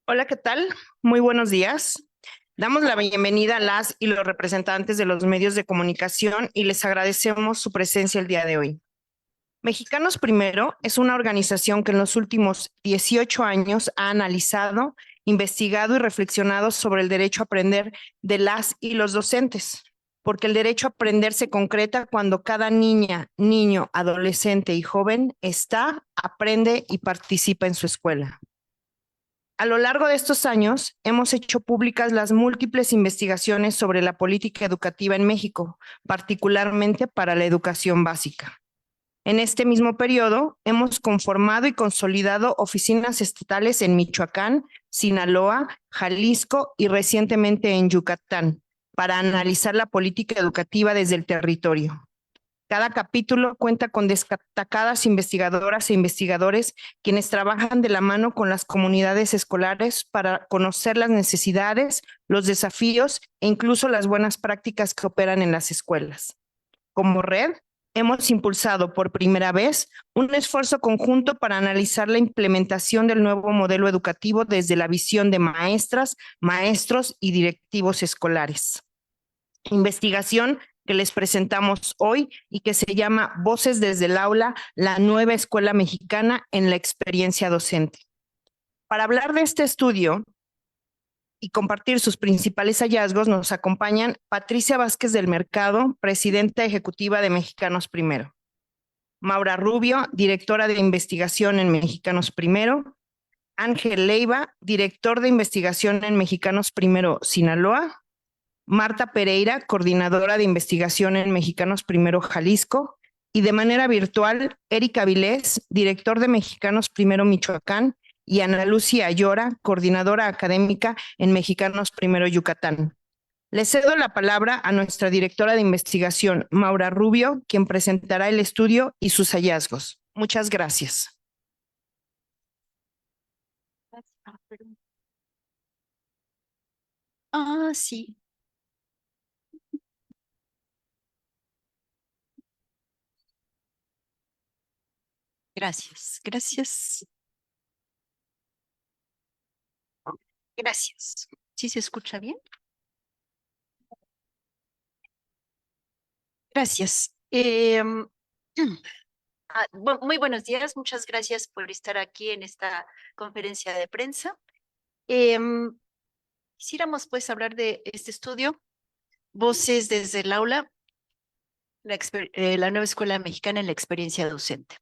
Hola, ¿qué tal? Muy buenos días. Damos la bienvenida a las y los representantes de los medios de comunicación y les agradecemos su presencia el día de hoy. Mexicanos Primero es una organización que en los últimos 18 años ha analizado, investigado y reflexionado sobre el derecho a aprender de las y los docentes, porque el derecho a aprender se concreta cuando cada niña, niño, adolescente y joven está, aprende y participa en su escuela. A lo largo de estos años, hemos hecho públicas las múltiples investigaciones sobre la política educativa en México, particularmente para la educación básica. En este mismo periodo, hemos conformado y consolidado oficinas estatales en Michoacán, Sinaloa, Jalisco y recientemente en Yucatán, para analizar la política educativa desde el territorio. Cada capítulo cuenta con destacadas investigadoras e investigadores quienes trabajan de la mano con las comunidades escolares para conocer las necesidades, los desafíos e incluso las buenas prácticas que operan en las escuelas. Como red, hemos impulsado por primera vez un esfuerzo conjunto para analizar la implementación del nuevo modelo educativo desde la visión de maestras, maestros y directivos escolares. Investigación que les presentamos hoy y que se llama Voces desde el aula, la nueva escuela mexicana en la experiencia docente. Para hablar de este estudio y compartir sus principales hallazgos, nos acompañan Patricia Vázquez del Mercado, presidenta ejecutiva de Mexicanos Primero; Maura Rubio, directora de investigación en Mexicanos Primero; Ángel Leiva, director de investigación en Mexicanos Primero, Sinaloa; Marta Pereira, coordinadora de investigación en Mexicanos Primero Jalisco, y de manera virtual, Erika Vilés, director de Mexicanos Primero Michoacán, y Ana Lucia Ayora, coordinadora académica en Mexicanos Primero Yucatán. Le cedo la palabra a nuestra directora de investigación, Maura Rubio, quien presentará el estudio y sus hallazgos. Muchas gracias. Sí. Gracias, gracias. Gracias. ¿Sí se escucha bien? Gracias. Muy buenos días. Muchas gracias por estar aquí en esta conferencia de prensa. Quisiéramos pues hablar de este estudio, Voces desde el aula, la nueva escuela mexicana en la experiencia docente.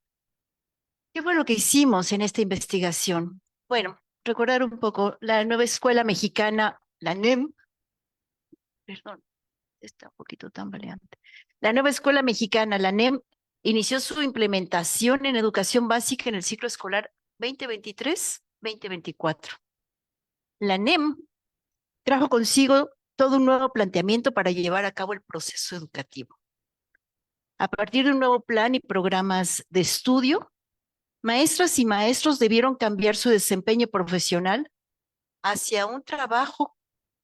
¿Qué fue lo que hicimos en esta investigación? Bueno, recordar un poco la nueva escuela mexicana, la NEM, perdón, está un poquito tambaleante. La nueva escuela mexicana, la NEM, inició su implementación en educación básica en el ciclo escolar 2023-2024. La NEM trajo consigo todo un nuevo planteamiento para llevar a cabo el proceso educativo. A partir de un nuevo plan y programas de estudio, maestras y maestros debieron cambiar su desempeño profesional hacia un trabajo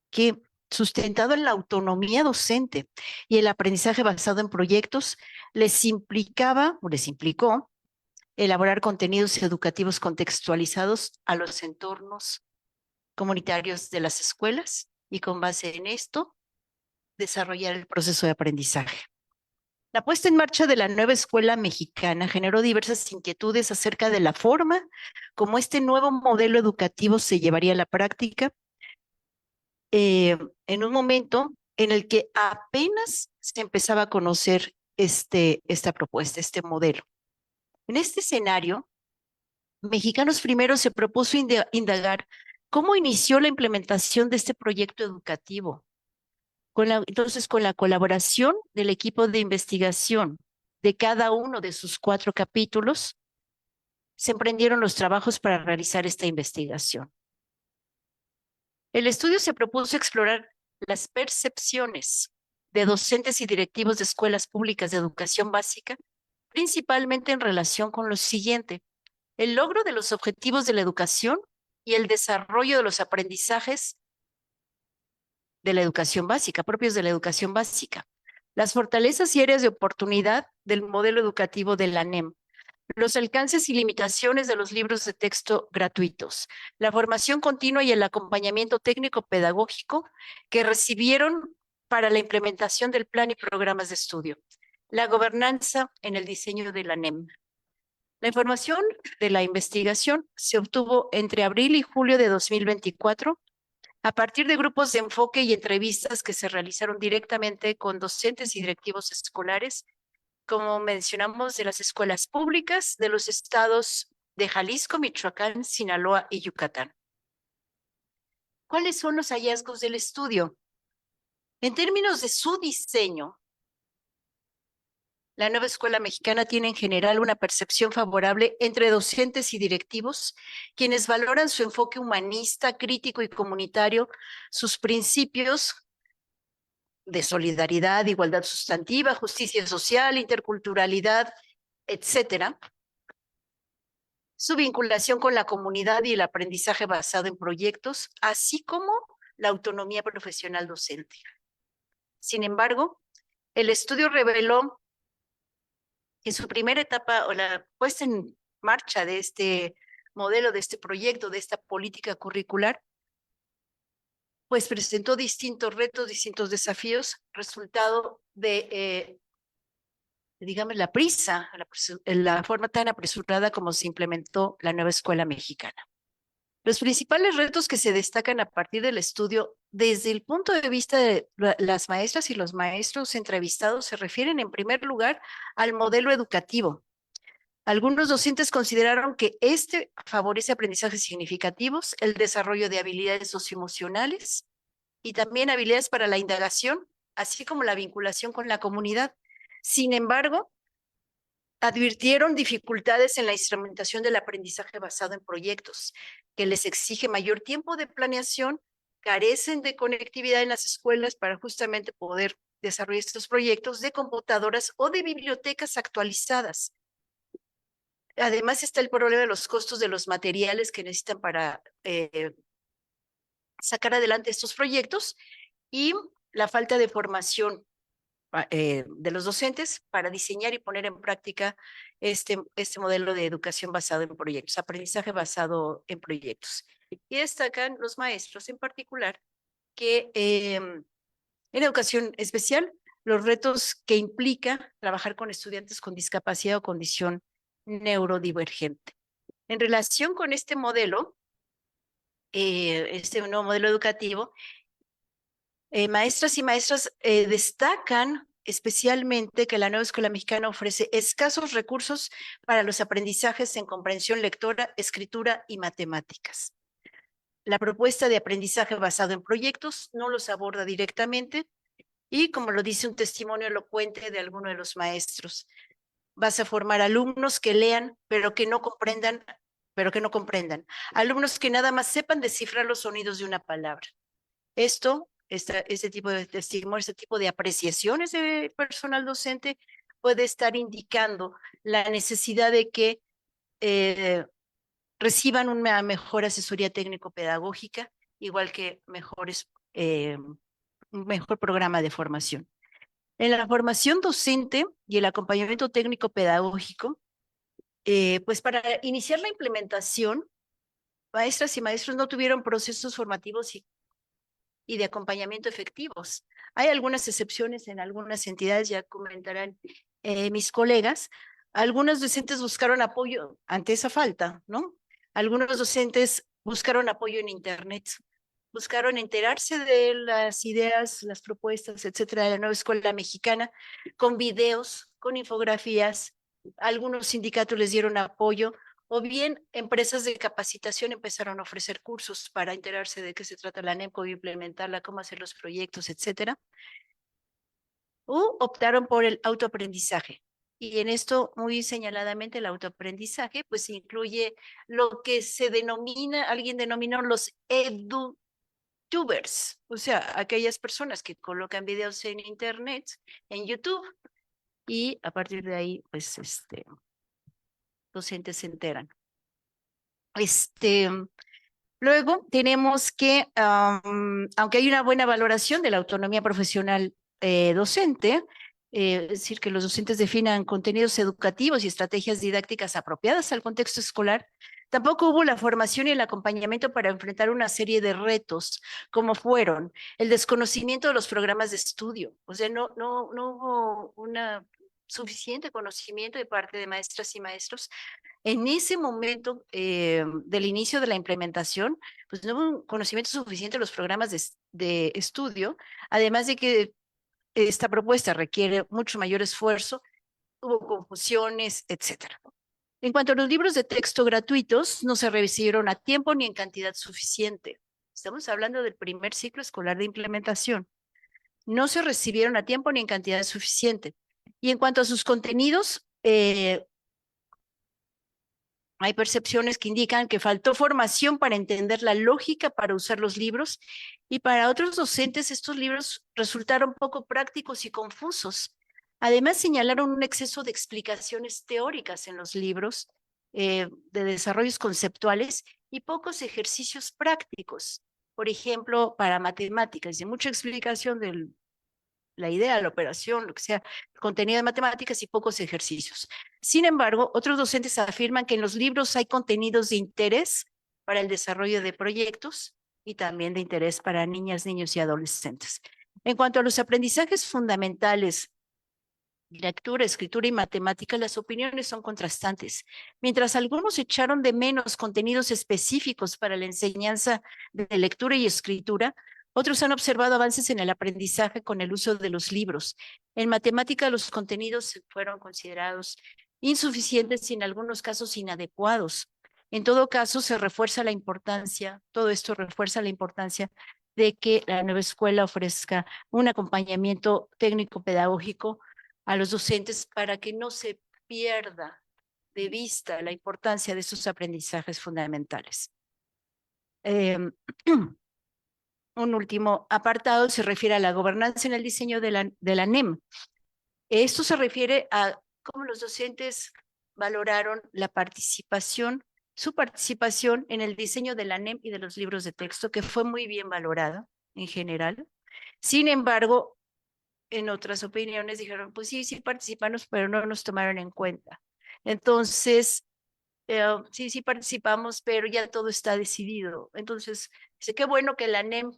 que, sustentado en la autonomía docente y el aprendizaje basado en proyectos, les implicó elaborar contenidos educativos contextualizados a los entornos comunitarios de las escuelas y, con base en esto, desarrollar el proceso de aprendizaje. La puesta en marcha de la nueva escuela mexicana generó diversas inquietudes acerca de la forma como este nuevo modelo educativo se llevaría a la práctica, en un momento en el que apenas se empezaba a conocer esta propuesta, este modelo. En este escenario, Mexicanos Primero se propuso indagar cómo inició la implementación de este proyecto educativo. Entonces, con la colaboración del equipo de investigación de cada uno de sus 4 capítulos, se emprendieron los trabajos para realizar esta investigación. El estudio se propuso explorar las percepciones de docentes y directivos de escuelas públicas de educación básica, principalmente en relación con lo siguiente: el logro de los objetivos de la educación y el desarrollo de los aprendizajes de la educación básica, propios de la educación básica, las fortalezas y áreas de oportunidad del modelo educativo de la NEM, los alcances y limitaciones de los libros de texto gratuitos, la formación continua y el acompañamiento técnico-pedagógico que recibieron para la implementación del plan y programas de estudio, la gobernanza en el diseño de la NEM. La información de la investigación se obtuvo entre abril y julio de 2024 a partir de grupos de enfoque y entrevistas que se realizaron directamente con docentes y directivos escolares, como mencionamos, de las escuelas públicas de los estados de Jalisco, Michoacán, Sinaloa y Yucatán. ¿Cuáles son los hallazgos del estudio? En términos de su diseño, la nueva escuela mexicana tiene en general una percepción favorable entre docentes y directivos, quienes valoran su enfoque humanista, crítico y comunitario, sus principios de solidaridad, igualdad sustantiva, justicia social, interculturalidad, etcétera, su vinculación con la comunidad y el aprendizaje basado en proyectos, así como la autonomía profesional docente. Sin embargo, el estudio reveló que su primera etapa o la puesta en marcha de este modelo, de este proyecto, de esta política curricular, pues presentó distintos retos, distintos desafíos, resultado de, digamos, la prisa, la forma tan apresurada como se implementó la nueva escuela mexicana. Los principales retos que se destacan a partir del estudio desde el punto de vista de las maestras y los maestros entrevistados se refieren en primer lugar al modelo educativo. Algunos docentes consideraron que este favorece aprendizajes significativos, el desarrollo de habilidades socioemocionales y también habilidades para la indagación, así como la vinculación con la comunidad. Sin embargo, advirtieron dificultades en la instrumentación del aprendizaje basado en proyectos, que les exige mayor tiempo de planeación, carecen de conectividad en las escuelas para justamente poder desarrollar estos proyectos, de computadoras o de bibliotecas actualizadas. Además está el problema de los costos de los materiales que necesitan para sacar adelante estos proyectos y la falta de formación de los docentes para diseñar y poner en práctica este modelo de educación basado en proyectos, aprendizaje basado en proyectos. Y destacan los maestros en particular que en educación especial, los retos que implica trabajar con estudiantes con discapacidad o condición neurodivergente. En relación con este modelo, este nuevo modelo educativo, maestras y maestras destacan especialmente que la nueva escuela mexicana ofrece escasos recursos para los aprendizajes en comprensión lectora, escritura y matemáticas. La propuesta de aprendizaje basado en proyectos no los aborda directamente y, como lo dice un testimonio elocuente de alguno de los maestros, vas a formar alumnos que lean, pero que no comprendan, alumnos que nada más sepan descifrar los sonidos de una palabra. Este tipo de testimonio, este tipo de apreciaciones de personal docente puede estar indicando la necesidad de que reciban una mejor asesoría técnico-pedagógica, igual que un mejor programa de formación. En la formación docente y el acompañamiento técnico-pedagógico, pues para iniciar la implementación, maestras y maestros no tuvieron procesos formativos y de acompañamiento efectivos. Hay algunas excepciones en algunas entidades, ya comentarán mis colegas. Algunos docentes buscaron apoyo ante esa falta, ¿no? Algunos docentes buscaron apoyo en Internet, buscaron enterarse de las ideas, las propuestas, etcétera, de la nueva escuela mexicana, con videos, con infografías. Algunos sindicatos les dieron apoyo, o bien empresas de capacitación empezaron a ofrecer cursos para enterarse de qué se trata la NEM, cómo implementarla, cómo hacer los proyectos, etcétera. O optaron por el autoaprendizaje. Y en esto, muy señaladamente, el autoaprendizaje, pues incluye lo que se denomina, alguien denominó los edutubers, o sea, aquellas personas que colocan videos en Internet, en YouTube, y a partir de ahí, pues, docentes se enteran. Luego tenemos que, aunque hay una buena valoración de la autonomía profesional docente, es decir, que los docentes definan contenidos educativos y estrategias didácticas apropiadas al contexto escolar. Tampoco hubo la formación y el acompañamiento para enfrentar una serie de retos, como fueron el desconocimiento de los programas de estudio. O sea, no hubo una suficiente conocimiento de parte de maestras y maestros. En ese momento del inicio de la implementación, pues no hubo un conocimiento suficiente de los programas de estudio, además de que esta propuesta requiere mucho mayor esfuerzo, hubo confusiones, etcétera. En cuanto a los libros de texto gratuitos, no se recibieron a tiempo ni en cantidad suficiente. Estamos hablando del primer ciclo escolar de implementación. No se recibieron a tiempo ni en cantidad suficiente. Y en cuanto a sus contenidos, hay percepciones que indican que faltó formación para entender la lógica para usar los libros y para otros docentes estos libros resultaron poco prácticos y confusos. Además, señalaron un exceso de explicaciones teóricas en los libros, de desarrollos conceptuales y pocos ejercicios prácticos. Por ejemplo, para matemáticas, y mucha explicación del la idea, la operación, lo que sea, contenido de matemáticas y pocos ejercicios. Sin embargo, otros docentes afirman que en los libros hay contenidos de interés para el desarrollo de proyectos y también de interés para niñas, niños y adolescentes. En cuanto a los aprendizajes fundamentales, lectura, escritura y matemática, las opiniones son contrastantes. Mientras algunos echaron de menos contenidos específicos para la enseñanza de lectura y escritura, otros han observado avances en el aprendizaje con el uso de los libros. En matemática, los contenidos fueron considerados insuficientes y en algunos casos inadecuados. En todo caso, se refuerza la importancia, todo esto refuerza la importancia de que la nueva escuela ofrezca un acompañamiento técnico-pedagógico a los docentes para que no se pierda de vista la importancia de estos aprendizajes fundamentales. Un último apartado se refiere a la gobernanza en el diseño de la NEM. Esto se refiere a cómo los docentes valoraron la participación, su participación en el diseño de la NEM y de los libros de texto, que fue muy bien valorada en general. Sin embargo, en otras opiniones dijeron, pues sí, sí participamos, pero no nos tomaron en cuenta. Entonces, sí, sí participamos, pero ya todo está decidido. Entonces, dice, qué bueno que la NEM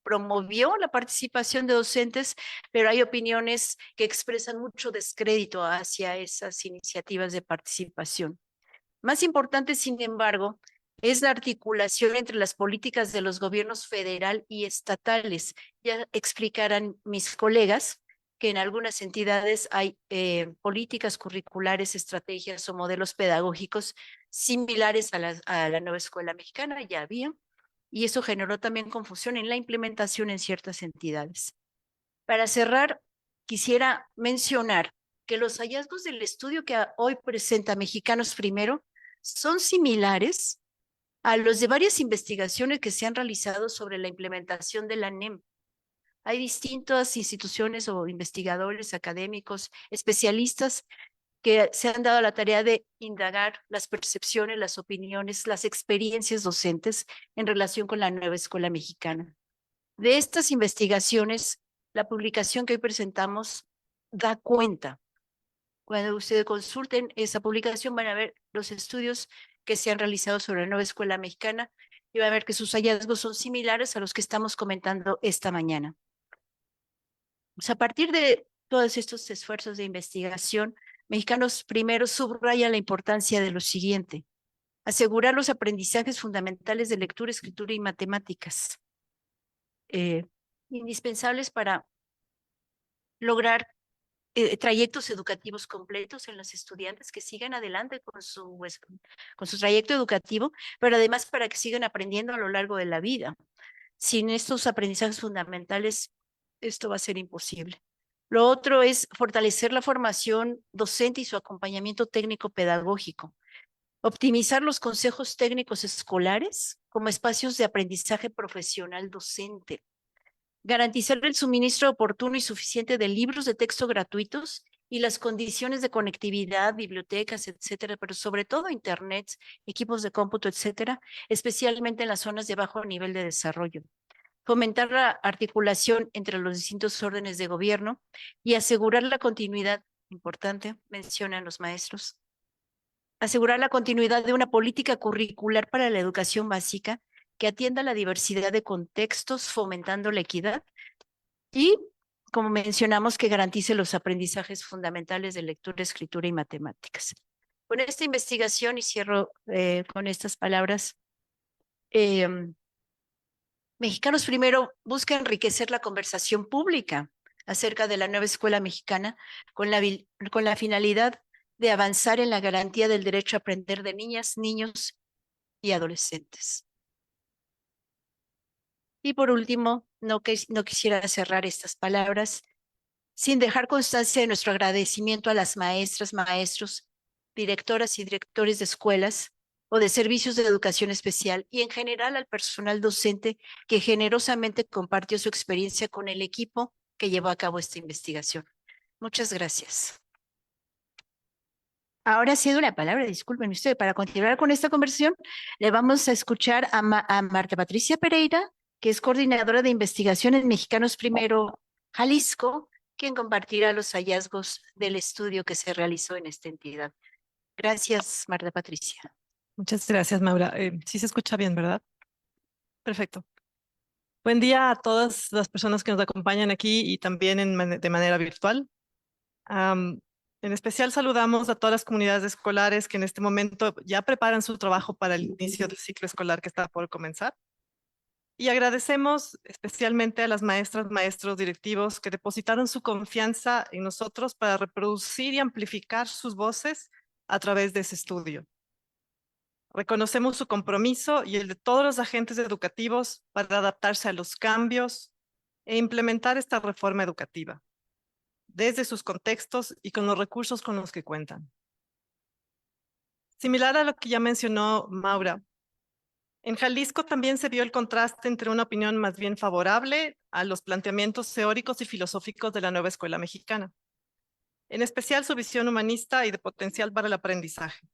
promovió la participación de docentes, pero hay opiniones que expresan mucho descrédito hacia esas iniciativas de participación. Más importante, sin embargo, es la articulación entre las políticas de los gobiernos federal y estatales. Ya explicarán mis colegas que en algunas entidades hay políticas curriculares, estrategias o modelos pedagógicos similares a la nueva escuela mexicana, ya había, y eso generó también confusión en la implementación en ciertas entidades. Para cerrar, quisiera mencionar que los hallazgos del estudio que hoy presenta Mexicanos Primero son similares a los de varias investigaciones que se han realizado sobre la implementación de la NEM. Hay distintas instituciones o investigadores académicos, especialistas que se han dado la tarea de indagar las percepciones, las opiniones, las experiencias docentes en relación con la nueva escuela mexicana. De estas investigaciones, la publicación que hoy presentamos da cuenta. Cuando ustedes consulten esa publicación van a ver los estudios que se han realizado sobre la nueva escuela mexicana y van a ver que sus hallazgos son similares a los que estamos comentando esta mañana. Pues a partir de todos estos esfuerzos de investigación, Mexicanos Primero subraya la importancia de lo siguiente: asegurar los aprendizajes fundamentales de lectura, escritura y matemáticas, indispensables para lograr trayectos educativos completos en los estudiantes que sigan adelante con su trayecto educativo, pero además para que sigan aprendiendo a lo largo de la vida. Sin estos aprendizajes fundamentales, esto va a ser imposible. Lo otro es fortalecer la formación docente y su acompañamiento técnico-pedagógico. Optimizar los consejos técnicos escolares como espacios de aprendizaje profesional docente. Garantizar el suministro oportuno y suficiente de libros de texto gratuitos y las condiciones de conectividad, bibliotecas, etcétera, pero sobre todo internet, equipos de cómputo, etcétera, especialmente en las zonas de bajo nivel de desarrollo. fomentar la articulación entre los distintos órdenes de gobierno y asegurar la continuidad, importante, mencionan los maestros, asegurar la continuidad de una política curricular para la educación básica que atienda la diversidad de contextos, fomentando la equidad y, como mencionamos, que garantice los aprendizajes fundamentales de lectura, escritura y matemáticas. Con esta investigación, y cierro con estas palabras, Mexicanos Primero busca enriquecer la conversación pública acerca de la nueva escuela mexicana con la finalidad de avanzar en la garantía del derecho a aprender de niñas, niños y adolescentes. Y por último, no quisiera cerrar estas palabras sin dejar constancia de nuestro agradecimiento a las maestras, maestros, directoras y directores de escuelas o de servicios de educación especial y en general al personal docente que generosamente compartió su experiencia con el equipo que llevó a cabo esta investigación. Muchas gracias. Ahora cedo la palabra, disculpen ustedes, para continuar con esta conversación, le vamos a escuchar a Marta Patricia Pereira, que es coordinadora de investigación en Mexicanos Primero Jalisco, quien compartirá los hallazgos del estudio que se realizó en esta entidad. Gracias, Marta Patricia. Muchas gracias, Maura. Sí se escucha bien, ¿verdad? Perfecto. Buen día a todas las personas que nos acompañan aquí y también de manera virtual. En especial saludamos a todas las comunidades escolares que en este momento ya preparan su trabajo para el inicio del ciclo escolar que está por comenzar. Y agradecemos especialmente a las maestras, maestros, directivos que depositaron su confianza en nosotros para reproducir y amplificar sus voces a través de ese estudio. Reconocemos su compromiso y el de todos los agentes educativos para adaptarse a los cambios e implementar esta reforma educativa, desde sus contextos y con los recursos con los que cuentan. Similar a lo que ya mencionó Maura, en Jalisco también se vio el contraste entre una opinión más bien favorable a los planteamientos teóricos y filosóficos de la nueva escuela mexicana, en especial su visión humanista y de potencial para el aprendizaje,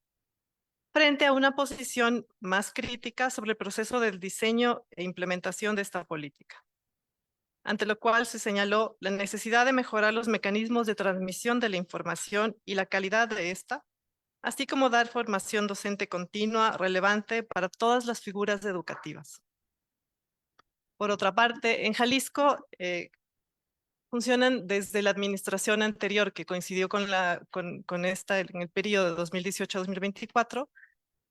frente a una posición más crítica sobre el proceso del diseño e implementación de esta política, ante lo cual se señaló la necesidad de mejorar los mecanismos de transmisión de la información y la calidad de esta, así como dar formación docente continua relevante para todas las figuras educativas. Por otra parte, en Jalisco funcionan desde la administración anterior, que coincidió con esta en el periodo de 2018-2024,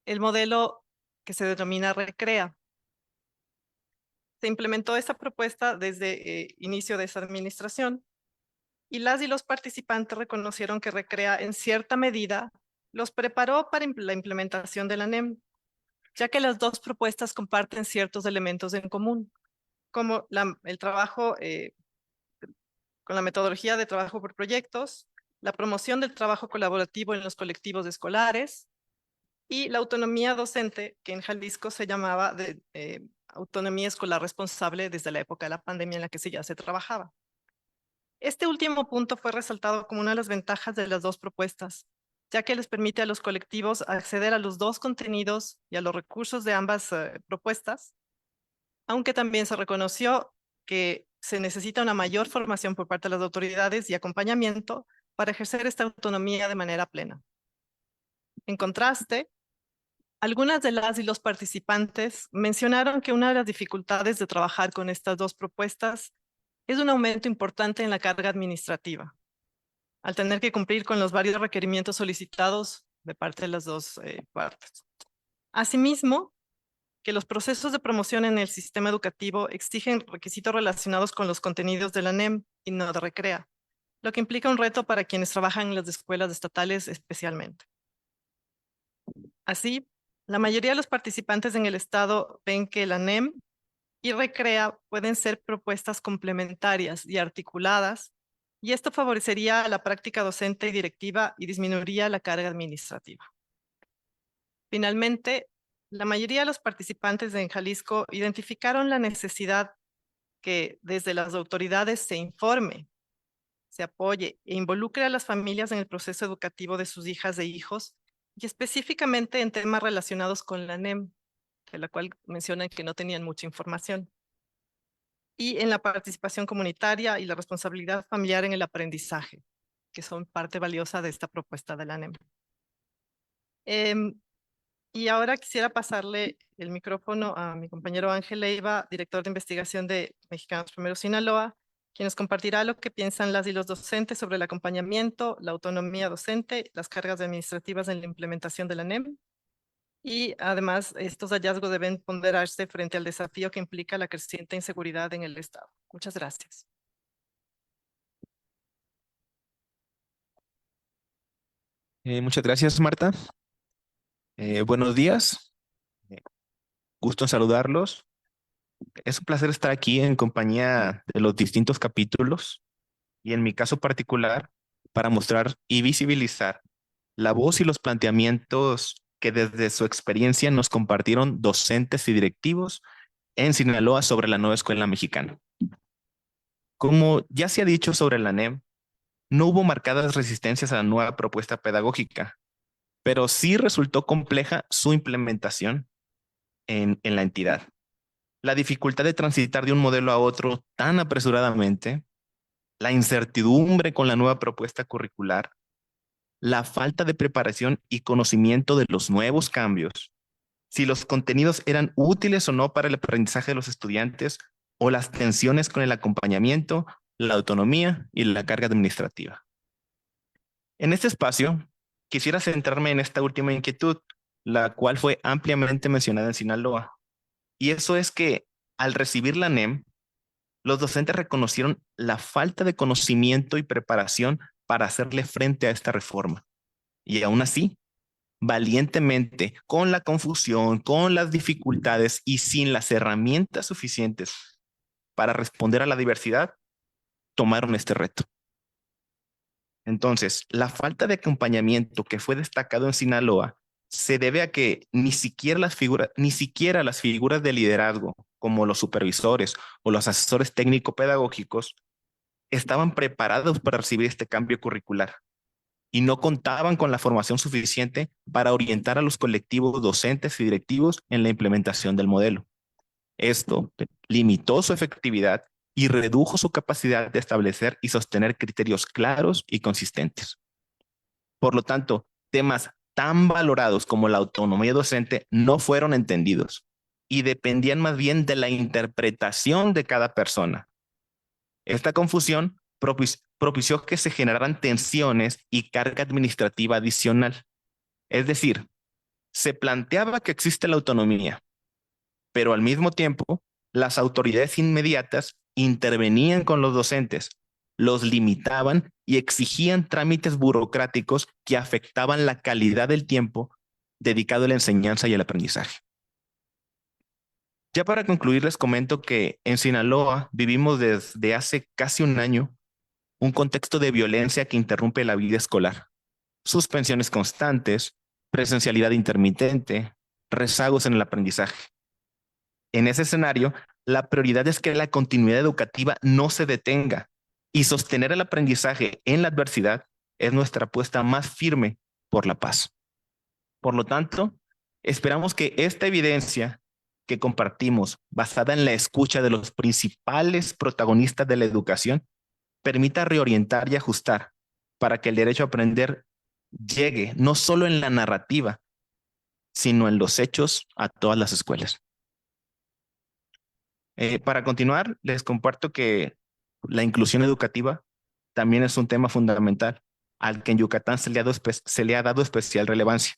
el modelo que se denomina Recrea. Se implementó esta propuesta desde inicio de esa administración y las y los participantes reconocieron que Recrea en cierta medida los preparó para la implementación de la NEM, ya que las dos propuestas comparten ciertos elementos en común, como el trabajo con la metodología de trabajo por proyectos, la promoción del trabajo colaborativo en los colectivos escolares y la autonomía docente, que en Jalisco se llamaba de autonomía escolar responsable desde la época de la pandemia en la que ya se trabajaba. Este último punto fue resaltado como una de las ventajas de las dos propuestas, ya que les permite a los colectivos acceder a los dos contenidos y a los recursos de ambas propuestas, aunque también se reconoció que se necesita una mayor formación por parte de las autoridades y acompañamiento para ejercer esta autonomía de manera plena. En contraste, algunas de las y los participantes mencionaron que una de las dificultades de trabajar con estas dos propuestas es un aumento importante en la carga administrativa, al tener que cumplir con los varios requerimientos solicitados de parte de las dos partes. Asimismo, que los procesos de promoción en el sistema educativo exigen requisitos relacionados con los contenidos de la NEM y no de Recrea, lo que implica un reto para quienes trabajan en las escuelas estatales especialmente. Así, la mayoría de los participantes en el Estado ven que la NEM y Recrea pueden ser propuestas complementarias y articuladas, y esto favorecería la práctica docente y directiva y disminuiría la carga administrativa. Finalmente, la mayoría de los participantes en Jalisco identificaron la necesidad que desde las autoridades se informe, se apoye e involucre a las familias en el proceso educativo de sus hijas e hijos, y específicamente en temas relacionados con la NEM, de la cual mencionan que no tenían mucha información. y en la participación comunitaria y la responsabilidad familiar en el aprendizaje, que son parte valiosa de esta propuesta de la NEM. Y ahora quisiera pasarle el micrófono a mi compañero Ángel Leiva, director de investigación de Mexicanos Primero Sinaloa, quien nos compartirá lo que piensan las y los docentes sobre el acompañamiento, la autonomía docente, las cargas administrativas en la implementación de la NEM. Y además, estos hallazgos deben ponderarse frente al desafío que implica la creciente inseguridad en el Estado. Muchas gracias. Muchas gracias, Marta. Buenos días. Gusto en saludarlos. Es un placer estar aquí en compañía de los distintos capítulos y en mi caso particular para mostrar y visibilizar la voz y los planteamientos que desde su experiencia nos compartieron docentes y directivos en Sinaloa sobre la nueva escuela mexicana. Como ya se ha dicho sobre la NEM, no hubo marcadas resistencias a la nueva propuesta pedagógica, pero sí resultó compleja su implementación en la entidad. La dificultad de transitar de un modelo a otro tan apresuradamente, la incertidumbre con la nueva propuesta curricular, la falta de preparación y conocimiento de los nuevos cambios, si los contenidos eran útiles o no para el aprendizaje de los estudiantes, o las tensiones con el acompañamiento, la autonomía y la carga administrativa. En este espacio, quisiera centrarme en esta última inquietud, la cual fue ampliamente mencionada en Sinaloa. Y eso es que al recibir la NEM, los docentes reconocieron la falta de conocimiento y preparación para hacerle frente a esta reforma. Y aún así, valientemente, con la confusión, con las dificultades y sin las herramientas suficientes para responder a la diversidad, tomaron este reto. Entonces, la falta de acompañamiento que fue destacado en Sinaloa se debe a que ni siquiera las figuras de liderazgo, como los supervisores o los asesores técnico-pedagógicos, estaban preparados para recibir este cambio curricular y no contaban con la formación suficiente para orientar a los colectivos docentes y directivos en la implementación del modelo. Esto limitó su efectividad y redujo su capacidad de establecer y sostener criterios claros y consistentes. Por lo tanto, temas tan valorados como la autonomía docente no fueron entendidos y dependían más bien de la interpretación de cada persona. Esta confusión propició que se generaran tensiones y carga administrativa adicional. Es decir, se planteaba que existe la autonomía, pero al mismo tiempo, las autoridades inmediatas intervenían con los docentes, los limitaban y exigían trámites burocráticos que afectaban la calidad del tiempo dedicado a la enseñanza y el aprendizaje. Ya para concluir, les comento que en Sinaloa vivimos desde hace casi un año un contexto de violencia que interrumpe la vida escolar. Suspensiones constantes, presencialidad intermitente, rezagos en el aprendizaje. En ese escenario, la prioridad es que la continuidad educativa no se detenga y sostener el aprendizaje en la adversidad es nuestra apuesta más firme por la paz. Por lo tanto, esperamos que esta evidencia que compartimos, basada en la escucha de los principales protagonistas de la educación, permita reorientar y ajustar para que el derecho a aprender llegue no solo en la narrativa, sino en los hechos a todas las escuelas. Para continuar, les comparto que la inclusión educativa también es un tema fundamental al que en Yucatán se le ha dado especial relevancia.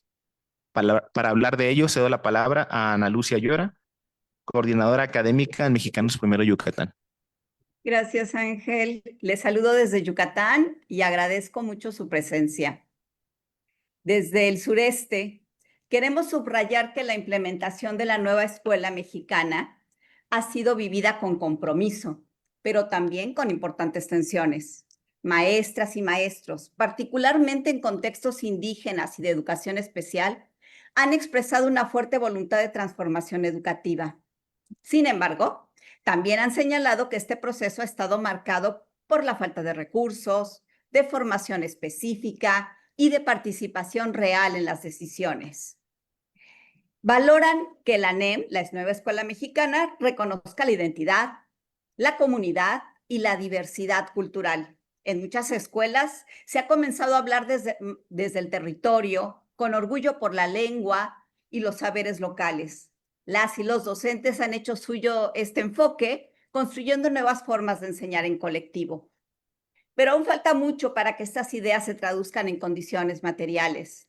Para hablar de ello, cedo la palabra a Ana Lucia Llora, coordinadora académica en Mexicanos Primero Yucatán. Gracias, Ángel. Les saludo desde Yucatán y agradezco mucho su presencia. Desde el sureste, queremos subrayar que la implementación de la nueva escuela mexicana ha sido vivida con compromiso, pero también con importantes tensiones. Maestras y maestros, particularmente en contextos indígenas y de educación especial, han expresado una fuerte voluntad de transformación educativa. Sin embargo, también han señalado que este proceso ha estado marcado por la falta de recursos, de formación específica y de participación real en las decisiones. Valoran que la NEM, la nueva escuela mexicana, reconozca la identidad, la comunidad y la diversidad cultural. En muchas escuelas se ha comenzado a hablar desde el territorio, con orgullo por la lengua y los saberes locales. Las y los docentes han hecho suyo este enfoque, construyendo nuevas formas de enseñar en colectivo. Pero aún falta mucho para que estas ideas se traduzcan en condiciones materiales.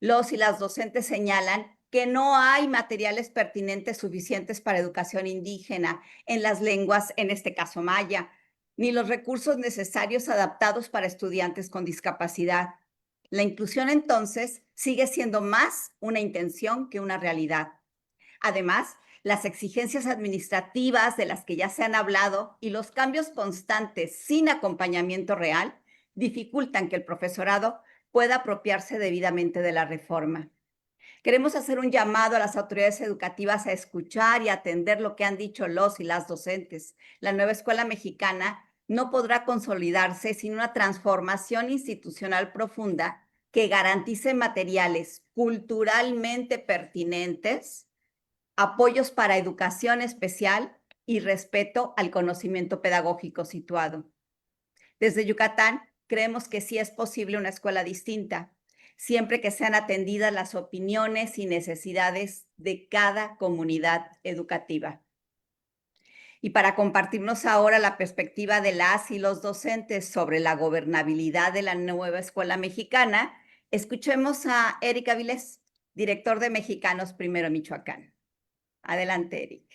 Los y las docentes señalan que no hay materiales pertinentes suficientes para educación indígena en las lenguas, en este caso maya, ni los recursos necesarios adaptados para estudiantes con discapacidad. La inclusión, entonces, sigue siendo más una intención que una realidad. Además, las exigencias administrativas de las que ya se han hablado y los cambios constantes sin acompañamiento real dificultan que el profesorado pueda apropiarse debidamente de la reforma. Queremos hacer un llamado a las autoridades educativas a escuchar y atender lo que han dicho los y las docentes. La nueva escuela mexicana no podrá consolidarse sin una transformación institucional profunda que garantice materiales culturalmente pertinentes, apoyos para educación especial y respeto al conocimiento pedagógico situado. Desde Yucatán, creemos que sí es posible una escuela distinta, siempre que sean atendidas las opiniones y necesidades de cada comunidad educativa. Y para compartirnos ahora la perspectiva de las y los docentes sobre la gobernabilidad de la nueva escuela mexicana, escuchemos a Eric Avilés, director de Mexicanos Primero Michoacán. Adelante, Eric.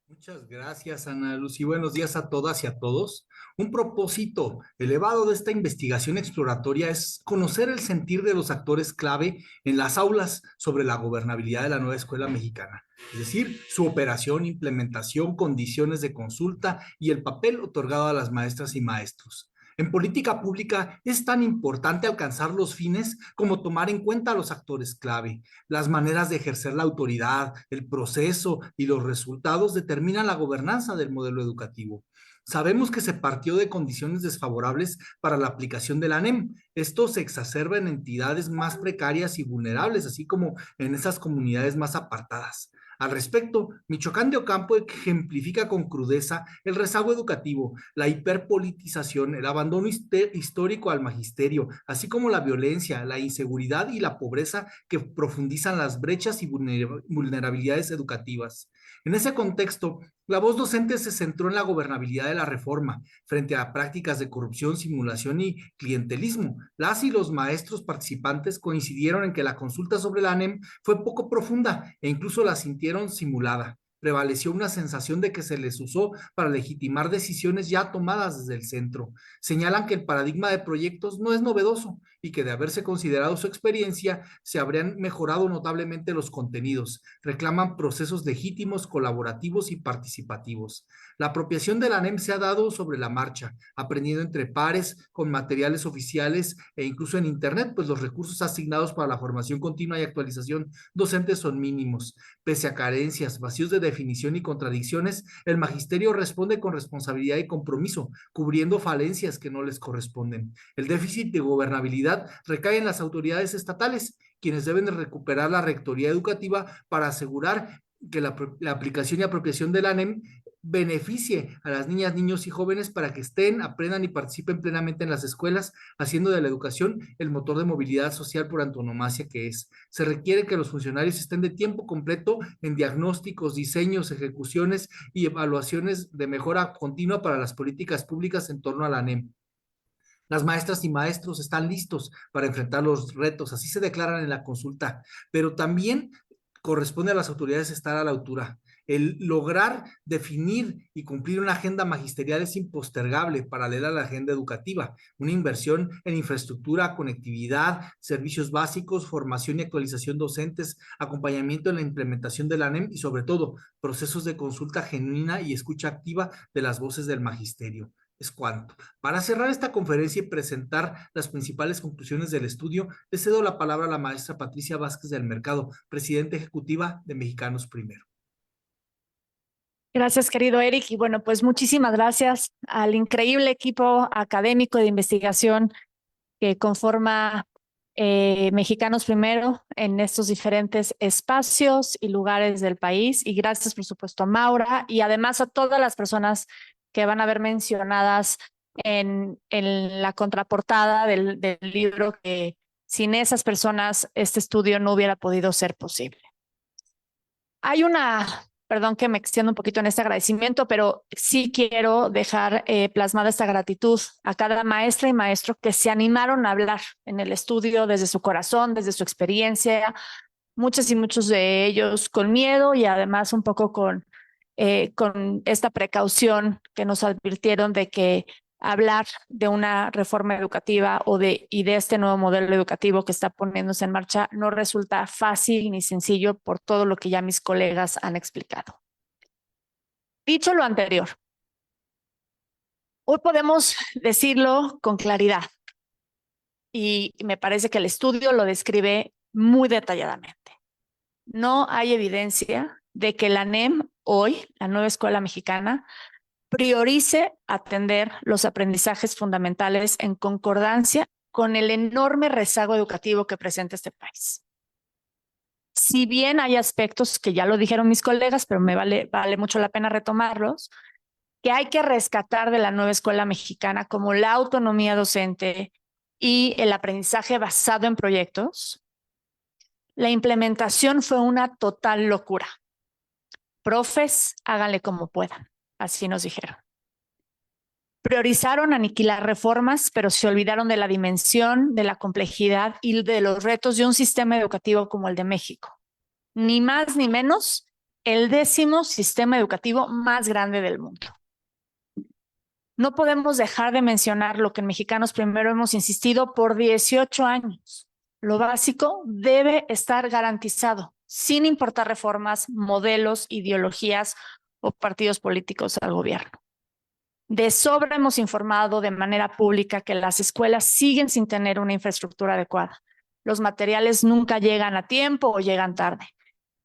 Muchas gracias, Ana Luz, y buenos días a todas y a todos. Un propósito elevado de esta investigación exploratoria es conocer el sentir de los actores clave en las aulas sobre la gobernabilidad de la nueva escuela mexicana, es decir, su operación, implementación, condiciones de consulta y el papel otorgado a las maestras y maestros. En política pública es tan importante alcanzar los fines como tomar en cuenta a los actores clave. Las maneras de ejercer la autoridad, el proceso y los resultados determinan la gobernanza del modelo educativo. Sabemos que se partió de condiciones desfavorables para la aplicación de la NEM. Esto se exacerba en entidades más precarias y vulnerables, así como en esas comunidades más apartadas. Al respecto, Michoacán de Ocampo ejemplifica con crudeza el rezago educativo, la hiperpolitización, el abandono histórico al magisterio, así como la violencia, la inseguridad y la pobreza que profundizan las brechas y vulnerabilidades educativas. En ese contexto, la voz docente se centró en la gobernabilidad de la reforma frente a prácticas de corrupción, simulación y clientelismo. Las y los maestros participantes coincidieron en que la consulta sobre la ANEM fue poco profunda e incluso la sintieron simulada. Prevaleció una sensación de que se les usó para legitimar decisiones ya tomadas desde el centro. Señalan que el paradigma de proyectos no es novedoso y que de haberse considerado su experiencia, se habrían mejorado notablemente los contenidos. Reclaman procesos legítimos, colaborativos y participativos. La apropiación de la ANEM se ha dado sobre la marcha, aprendiendo entre pares, con materiales oficiales e incluso en Internet, pues los recursos asignados para la formación continua y actualización docente son mínimos. Pese a carencias, vacíos de definición y contradicciones, el magisterio responde con responsabilidad y compromiso, cubriendo falencias que no les corresponden. El déficit de gobernabilidad recae en las autoridades estatales, quienes deben de recuperar la rectoría educativa para asegurar que la aplicación y apropiación de la ANEM beneficie a las niñas, niños y jóvenes para que estén, aprendan y participen plenamente en las escuelas, haciendo de la educación el motor de movilidad social por antonomasia que es. Se requiere que los funcionarios estén de tiempo completo en diagnósticos, diseños, ejecuciones y evaluaciones de mejora continua para las políticas públicas en torno a la ANEM. Las maestras y maestros están listos para enfrentar los retos, así se declaran en la consulta, pero también corresponde a las autoridades estar a la altura. El lograr definir y cumplir una agenda magisterial es impostergable, paralela a la agenda educativa. Una inversión en infraestructura, conectividad, servicios básicos, formación y actualización docentes, acompañamiento en la implementación de la ANEM y sobre todo procesos de consulta genuina y escucha activa de las voces del magisterio. Es cuanto. Para cerrar esta conferencia y presentar las principales conclusiones del estudio, le cedo la palabra a la maestra Patricia Vázquez del Mercado, presidenta ejecutiva de Mexicanos Primero. Gracias, querido Eric. Y bueno, pues muchísimas gracias al increíble equipo académico de investigación que conforma Mexicanos Primero en estos diferentes espacios y lugares del país. Y gracias, por supuesto, a Maura y además a todas las personas que van a ver mencionadas en la contraportada del libro, que sin esas personas este estudio no hubiera podido ser posible. Hay perdón que me extiendo un poquito en este agradecimiento, pero sí quiero dejar plasmada esta gratitud a cada maestra y maestro que se animaron a hablar en el estudio desde su corazón, desde su experiencia, muchos y muchos de ellos con miedo y además un poco con esta precaución que nos advirtieron de que hablar de una reforma educativa y de este nuevo modelo educativo que está poniéndose en marcha no resulta fácil ni sencillo por todo lo que ya mis colegas han explicado. Dicho lo anterior, hoy podemos decirlo con claridad y me parece que el estudio lo describe muy detalladamente. No hay evidencia de que la NEM hoy, la nueva escuela mexicana, priorice atender los aprendizajes fundamentales en concordancia con el enorme rezago educativo que presenta este país. Si bien hay aspectos que ya lo dijeron mis colegas, pero me vale mucho la pena retomarlos, que hay que rescatar de la nueva escuela mexicana, como la autonomía docente y el aprendizaje basado en proyectos, la implementación fue una total locura. Profes, háganle como puedan, así nos dijeron. Priorizaron aniquilar reformas, pero se olvidaron de la dimensión, de la complejidad y de los retos de un sistema educativo como el de México. Ni más ni menos, el 10º sistema educativo más grande del mundo. No podemos dejar de mencionar lo que en Mexicanos Primero hemos insistido por 18 años. Lo básico debe estar garantizado, sin importar reformas, modelos, ideologías o partidos políticos al gobierno. De sobra hemos informado de manera pública que las escuelas siguen sin tener una infraestructura adecuada. Los materiales nunca llegan a tiempo o llegan tarde.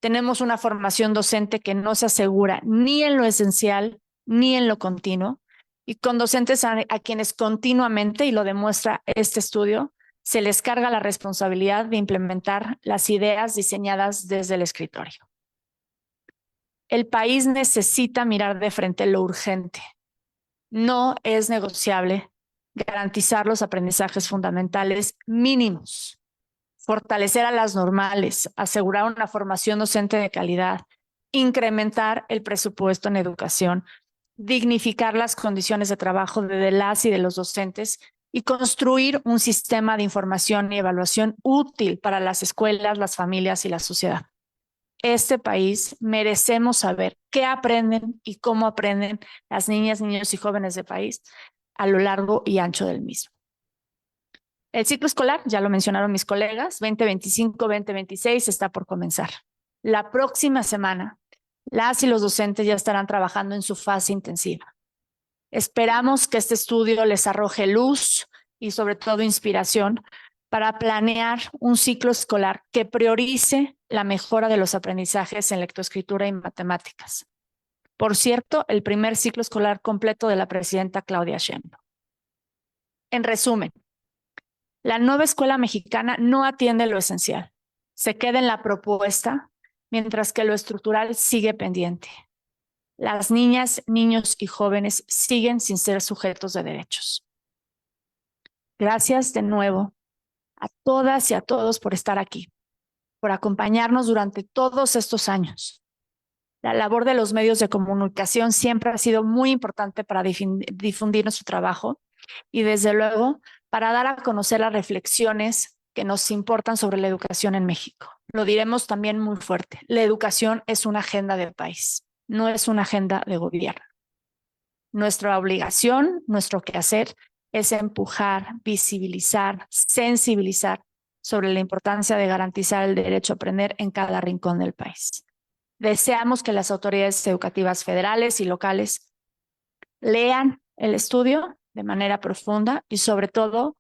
Tenemos una formación docente que no se asegura ni en lo esencial ni en lo continuo, y con docentes a quienes continuamente, y lo demuestra este estudio, se les carga la responsabilidad de implementar las ideas diseñadas desde el escritorio. El país necesita mirar de frente lo urgente. No es negociable garantizar los aprendizajes fundamentales mínimos, fortalecer a las normales, asegurar una formación docente de calidad, incrementar el presupuesto en educación, dignificar las condiciones de trabajo de las y de los docentes y construir un sistema de información y evaluación útil para las escuelas, las familias y la sociedad. Este país merecemos saber qué aprenden y cómo aprenden las niñas, niños y jóvenes del país a lo largo y ancho del mismo. El ciclo escolar, ya lo mencionaron mis colegas, 2025-2026 está por comenzar. La próxima semana, las y los docentes ya estarán trabajando en su fase intensiva. Esperamos que este estudio les arroje luz y sobre todo inspiración para planear un ciclo escolar que priorice la mejora de los aprendizajes en lectoescritura y matemáticas. Por cierto, el primer ciclo escolar completo de la presidenta Claudia Sheinbaum. En resumen, la nueva escuela mexicana no atiende lo esencial. Se queda en la propuesta, mientras que lo estructural sigue pendiente. Las niñas, niños y jóvenes siguen sin ser sujetos de derechos. Gracias de nuevo a todas y a todos por estar aquí, por acompañarnos durante todos estos años. La labor de los medios de comunicación siempre ha sido muy importante para difundir nuestro trabajo y desde luego para dar a conocer las reflexiones que nos importan sobre la educación en México. Lo diremos también muy fuerte. La educación es una agenda del país, no es una agenda de gobierno. Nuestra obligación, nuestro quehacer es empujar, visibilizar, sensibilizar sobre la importancia de garantizar el derecho a aprender en cada rincón del país. Deseamos que las autoridades educativas federales y locales lean el estudio de manera profunda y sobre todo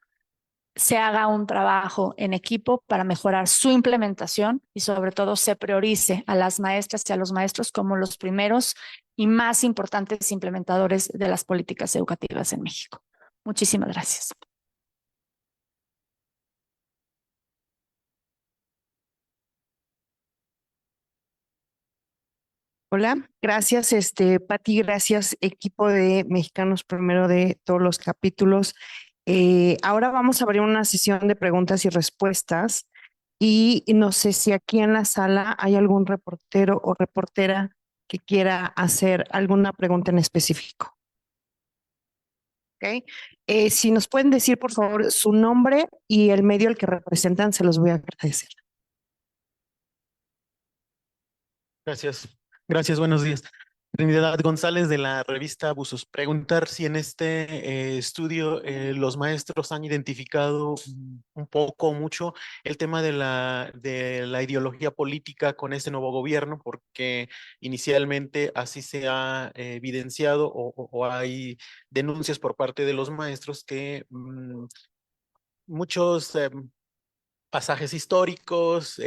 se haga un trabajo en equipo para mejorar su implementación y sobre todo se priorice a las maestras y a los maestros como los primeros y más importantes implementadores de las políticas educativas en México. Muchísimas gracias. Hola, gracias, Pati, gracias, equipo de Mexicanos Primero de todos los capítulos. Ahora vamos a abrir una sesión de preguntas y respuestas y no sé si aquí en la sala hay algún reportero o reportera que quiera hacer alguna pregunta en específico. ¿Ok? Si nos pueden decir, por favor, su nombre y el medio al que representan, se los voy a agradecer. Gracias. Gracias, buenos días. Trinidad González de la revista Abusos. Preguntar si en este estudio los maestros han identificado un poco o mucho el tema de la ideología política con este nuevo gobierno, porque inicialmente así se ha evidenciado o hay denuncias por parte de los maestros que muchos pasajes históricos,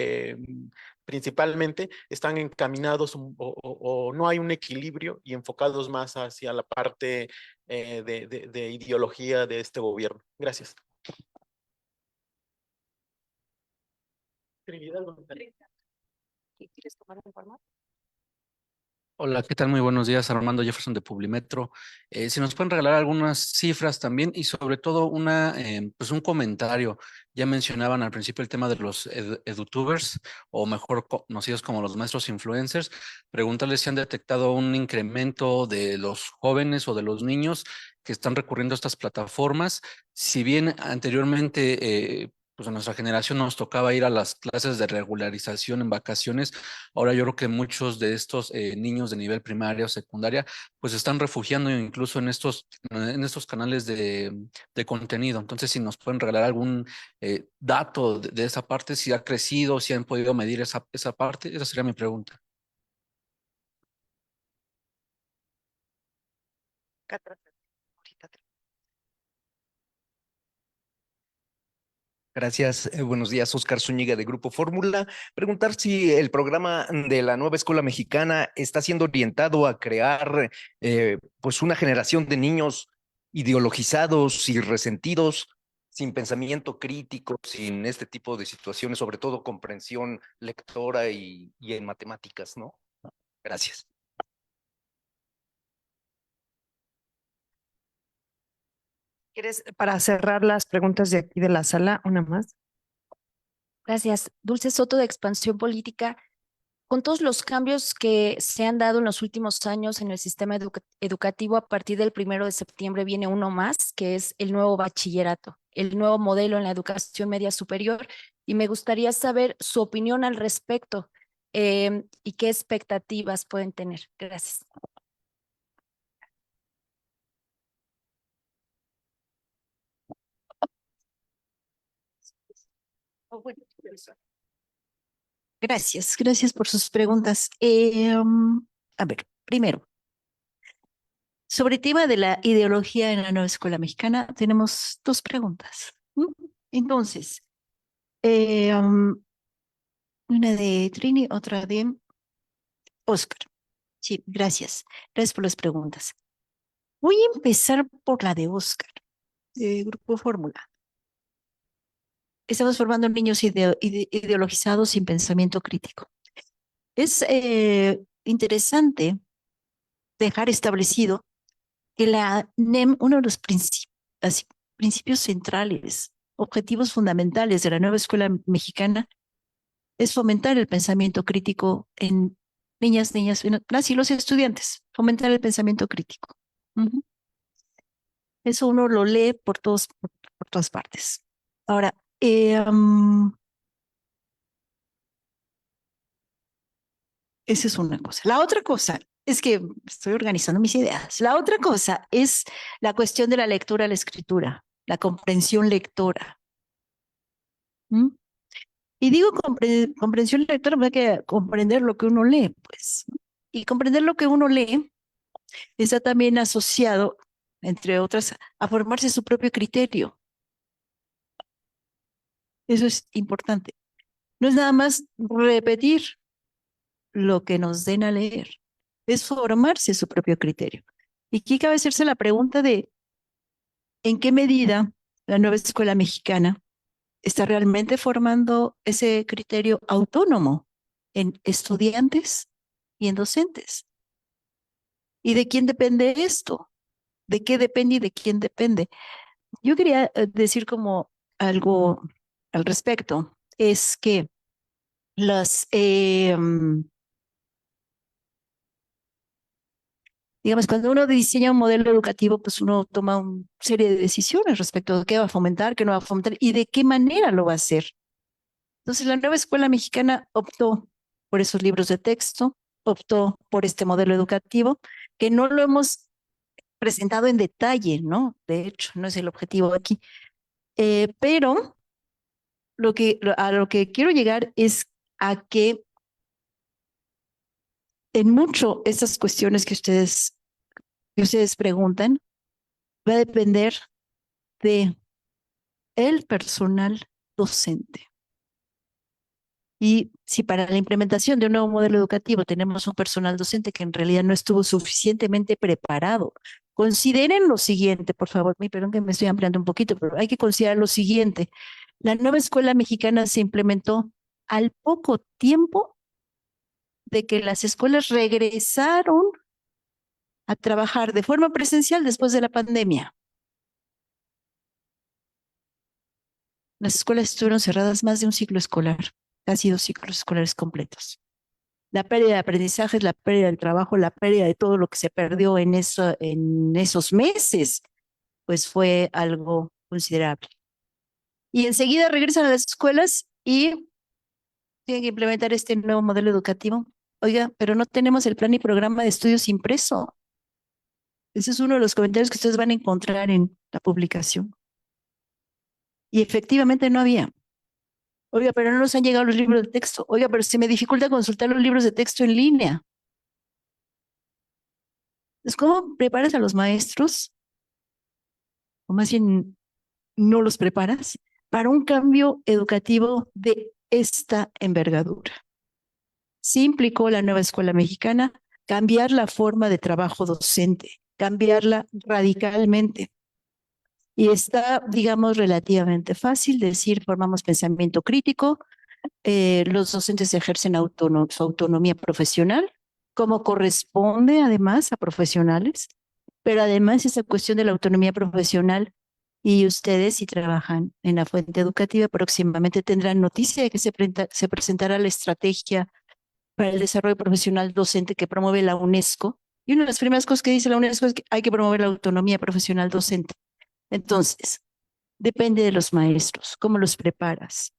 principalmente, están encaminados o no hay un equilibrio y enfocados más hacia la parte de ideología de este gobierno. Gracias. Trinidad González. ¿Quieres tomar la palabra? Hola, ¿qué tal? Muy buenos días, Armando Jefferson de Publimetro. Si nos pueden regalar algunas cifras también y sobre todo pues un comentario. Ya mencionaban al principio el tema de los edutubers o mejor conocidos como los maestros influencers. Preguntarles si han detectado un incremento de los jóvenes o de los niños que están recurriendo a estas plataformas. Si bien anteriormente pues a nuestra generación nos tocaba ir a las clases de regularización en vacaciones. Ahora yo creo que muchos de estos niños de nivel primaria o secundaria pues se están refugiando incluso en estos canales de contenido. Entonces, si nos pueden regalar algún dato de esa parte, si ha crecido, si han podido medir esa parte, esa sería mi pregunta. Gracias, buenos días, Oscar Zúñiga de Grupo Fórmula. Preguntar si el programa de la nueva escuela mexicana está siendo orientado a crear pues una generación de niños ideologizados y resentidos, sin pensamiento crítico, sin este tipo de situaciones, sobre todo comprensión lectora y en matemáticas, ¿no? Gracias. ¿Quieres, para cerrar las preguntas de aquí de la sala, una más? Gracias. Dulce Soto de Expansión Política. Con todos los cambios que se han dado en los últimos años en el sistema educativo, a partir del 1 de septiembre viene uno más, que es el nuevo bachillerato, el nuevo modelo en la educación media superior. Y me gustaría saber su opinión al respecto y qué expectativas pueden tener. Gracias. Gracias por sus preguntas. A ver, primero, sobre el tema de la ideología en la nueva escuela mexicana, tenemos dos preguntas. Entonces, una de Trini, otra de Oscar. Sí, gracias. Gracias por las preguntas. Voy a empezar por la de Oscar, de Grupo Fórmula. Estamos formando niños ideologizados sin pensamiento crítico. Es interesante dejar establecido que la NEM, uno de los principios centrales, objetivos fundamentales de la nueva escuela mexicana, es fomentar el pensamiento crítico en niñas, las y los estudiantes, fomentar el pensamiento crítico. Eso uno lo lee por todas partes. Ahora, esa es una cosa. La otra cosa es que estoy organizando mis ideas. La otra cosa es la cuestión de la lectura a la escritura, la comprensión lectora. Y digo comprensión lectora porque hay que comprender lo que uno lee, pues. Y comprender lo que uno lee está también asociado, entre otras, a formarse su propio criterio. Eso es importante. No es nada más repetir lo que nos den a leer, es formarse su propio criterio. Y aquí cabe hacerse la pregunta de ¿en qué medida la nueva escuela mexicana está realmente formando ese criterio autónomo en estudiantes y en docentes. ¿Y de quién depende esto? ¿De qué depende y de quién depende? Yo quería decir como algo al respecto, es que las, digamos, cuando uno diseña un modelo educativo, pues uno toma una serie de decisiones respecto de qué va a fomentar, qué no va a fomentar y de qué manera lo va a hacer. Entonces, la nueva escuela mexicana optó por esos libros de texto, optó por este modelo educativo, que no lo hemos presentado en detalle, ¿no? De hecho, no es el objetivo aquí. Pero a lo que quiero llegar es a que en mucho estas cuestiones que ustedes preguntan va a depender de el personal docente. Y si para la implementación de un nuevo modelo educativo tenemos un personal docente que en realidad no estuvo suficientemente preparado, consideren lo siguiente, por favor, perdón que me estoy ampliando un poquito, pero hay que considerar lo siguiente. La nueva escuela mexicana se implementó al poco tiempo de que las escuelas regresaron a trabajar de forma presencial después de la pandemia. Las escuelas estuvieron cerradas más de un ciclo escolar, casi 2 ciclos escolares completos. La pérdida de aprendizaje, la pérdida del trabajo, la pérdida de todo lo que se perdió en esos meses, pues fue algo considerable. Y enseguida regresan a las escuelas y tienen que implementar este nuevo modelo educativo. Oiga, pero no tenemos el plan y programa de estudios impreso. Ese es uno de los comentarios que ustedes van a encontrar en la publicación. Y efectivamente no había. Oiga, pero no nos han llegado los libros de texto. Oiga, pero se me dificulta consultar los libros de texto en línea. Entonces, ¿cómo preparas a los maestros? O más bien, no los preparas para un cambio educativo de esta envergadura. Sí implicó la nueva escuela mexicana cambiar la forma de trabajo docente, cambiarla radicalmente. Y está, digamos, relativamente fácil decir, formamos pensamiento crítico, los docentes ejercen su autonomía profesional, como corresponde además a profesionales, pero además esa cuestión de la autonomía profesional y ustedes si trabajan en la fuente educativa próximamente tendrán noticia de que se presentará la estrategia para el desarrollo profesional docente que promueve la UNESCO. Y una de las primeras cosas que dice la UNESCO es que hay que promover la autonomía profesional docente. Entonces, depende de los maestros, cómo los preparas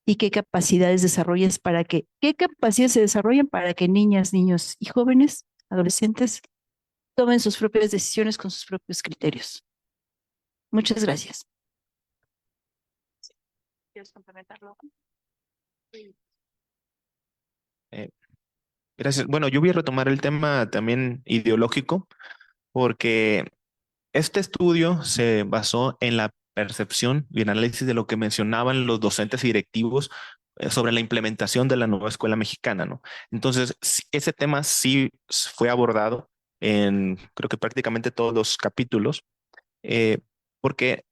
y qué capacidades desarrollas qué capacidades se desarrollan para que niñas, niños y jóvenes, adolescentes, tomen sus propias decisiones con sus propios criterios. Muchas gracias. ¿Quieres complementarlo? Gracias. Bueno, yo voy a retomar el tema también ideológico, porque este estudio se basó en la percepción y el análisis de lo que mencionaban los docentes y directivos sobre la implementación de la nueva escuela mexicana, ¿no? Entonces, ese tema sí fue abordado en, creo que prácticamente todos los capítulos, porque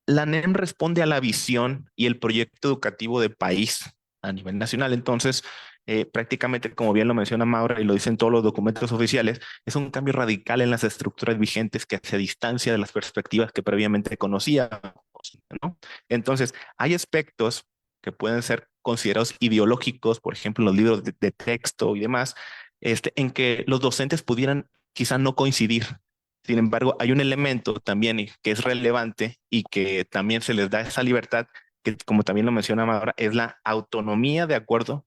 la NEM responde a la visión y el proyecto educativo de país a nivel nacional. Entonces, prácticamente, como bien lo menciona Maura y lo dicen todos los documentos oficiales, es un cambio radical en las estructuras vigentes que se distancia de las perspectivas que previamente conocíamos, ¿no? Entonces, hay aspectos que pueden ser considerados ideológicos, por ejemplo, los libros de texto y demás, en que los docentes pudieran quizá no coincidir. Sin embargo, hay un elemento también que es relevante y que también se les da esa libertad, que como también lo menciona ahora, es la autonomía de acuerdo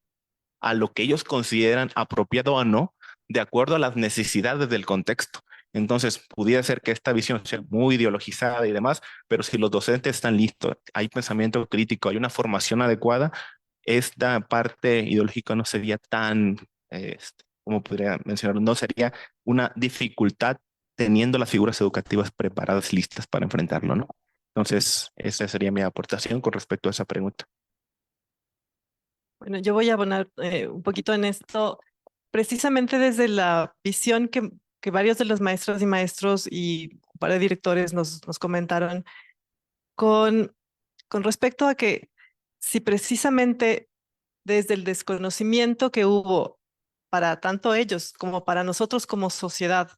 a lo que ellos consideran apropiado o no, de acuerdo a las necesidades del contexto. Entonces, pudiera ser que esta visión sea muy ideologizada y demás, pero si los docentes están listos, hay pensamiento crítico, hay una formación adecuada, esta parte ideológica no sería tan, como podría mencionarlo, no sería una dificultad teniendo las figuras educativas preparadas, listas para enfrentarlo, ¿no? Entonces, esa sería mi aportación con respecto a esa pregunta. Bueno, yo voy a abonar un poquito en esto, precisamente desde la visión que varios de los maestros y maestros y un par de directores nos comentaron con respecto a que si precisamente desde el desconocimiento que hubo para tanto ellos como para nosotros como sociedad,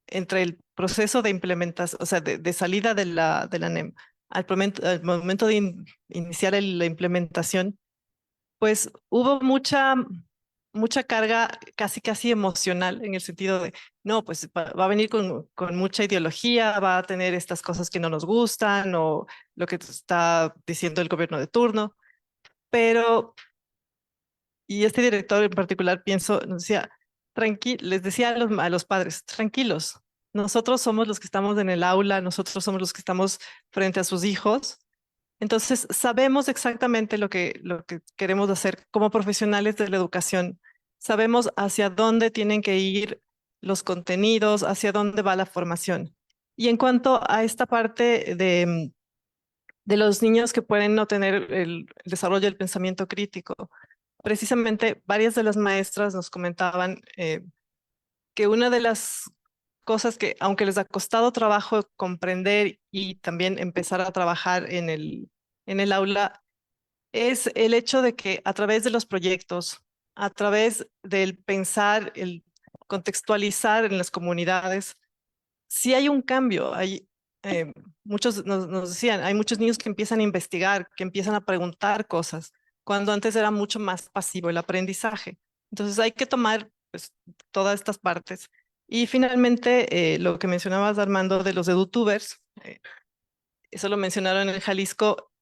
entre el proceso de implementación, o sea, de salida de la NEM al momento de iniciar la implementación, pues hubo mucha carga casi emocional, en el sentido de, no, pues va a venir con mucha ideología, va a tener estas cosas que no nos gustan o lo que está diciendo el gobierno de turno. Pero, y este director en particular, nos decía, les decía a los padres, tranquilos, nosotros somos los que estamos en el aula, nosotros somos los que estamos frente a sus hijos. Entonces, sabemos exactamente lo que queremos hacer como profesionales de la educación. Sabemos hacia dónde tienen que ir los contenidos, hacia dónde va la formación. Y en cuanto a esta parte de los niños que pueden no tener el desarrollo del pensamiento crítico, precisamente varias de las maestras nos comentaban que una de las cosas que, aunque les ha costado trabajo comprender y también empezar a trabajar en el aula, es el hecho de que a través de los proyectos, a través del pensar, el contextualizar en las comunidades, sí hay un cambio. Muchos nos decían, hay muchos niños que empiezan a investigar, que empiezan a preguntar cosas, cuando antes era mucho más pasivo el aprendizaje. Entonces hay que tomar pues, todas estas partes. Y finalmente, lo que mencionabas, Armando, de los edutubers, eso lo mencionaron en Jalisco,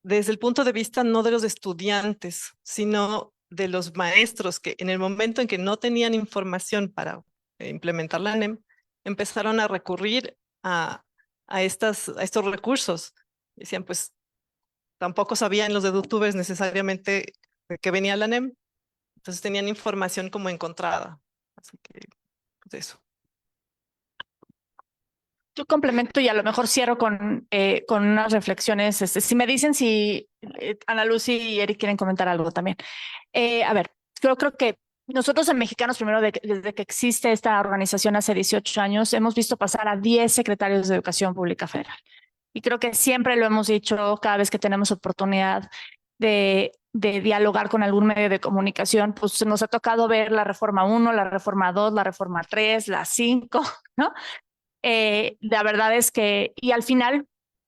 desde el punto de vista no de los estudiantes, sino de los maestros que en el momento en que no tenían información para implementar la NEM, empezaron a recurrir a estos recursos. Decían, pues tampoco sabían los edutubers necesariamente de qué venía la NEM, entonces tenían información como encontrada. Así que, pues eso. Yo complemento y a lo mejor cierro con unas reflexiones. Si me dicen si Ana Lucy y Eric quieren comentar algo también. A ver, creo que nosotros en Mexicanos Primero, desde que existe esta organización hace 18 años, hemos visto pasar a 10 secretarios de Educación Pública Federal. Y creo que siempre lo hemos dicho cada vez que tenemos oportunidad de dialogar con algún medio de comunicación, pues nos ha tocado ver la Reforma 1, la Reforma 2, la Reforma 3, la 5, ¿no? La verdad es que, y al final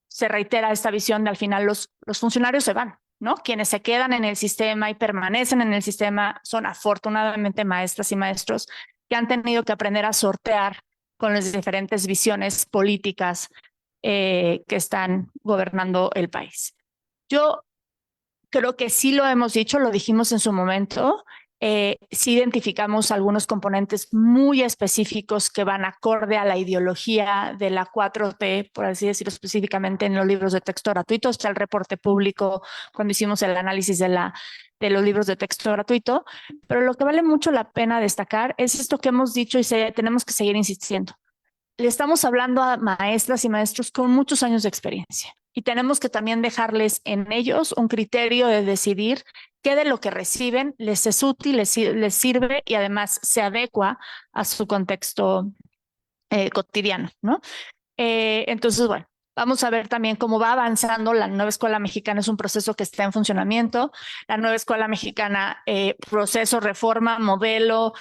se reitera esta visión de al final los funcionarios se van, ¿no? Quienes se quedan en el sistema y permanecen en el sistema son afortunadamente maestras y maestros que han tenido que aprender a sortear con las diferentes visiones políticas que están gobernando el país. Yo creo que sí lo hemos dicho, lo dijimos en su momento, sí identificamos algunos componentes muy específicos que van acorde a la ideología de la 4T, por así decirlo específicamente en los libros de texto gratuito. Está el reporte público cuando hicimos el análisis de los libros de texto gratuito, pero lo que vale mucho la pena destacar es esto que hemos dicho y tenemos que seguir insistiendo. Le estamos hablando a maestras y maestros con muchos años de experiencia y tenemos que también dejarles en ellos un criterio de decidir qué de lo que reciben les es útil, les sirve y además se adecua a su contexto cotidiano, ¿no? Entonces, bueno, vamos a ver también cómo va avanzando. La nueva escuela mexicana es un proceso que está en funcionamiento. La nueva escuela mexicana, proceso, reforma, modelo,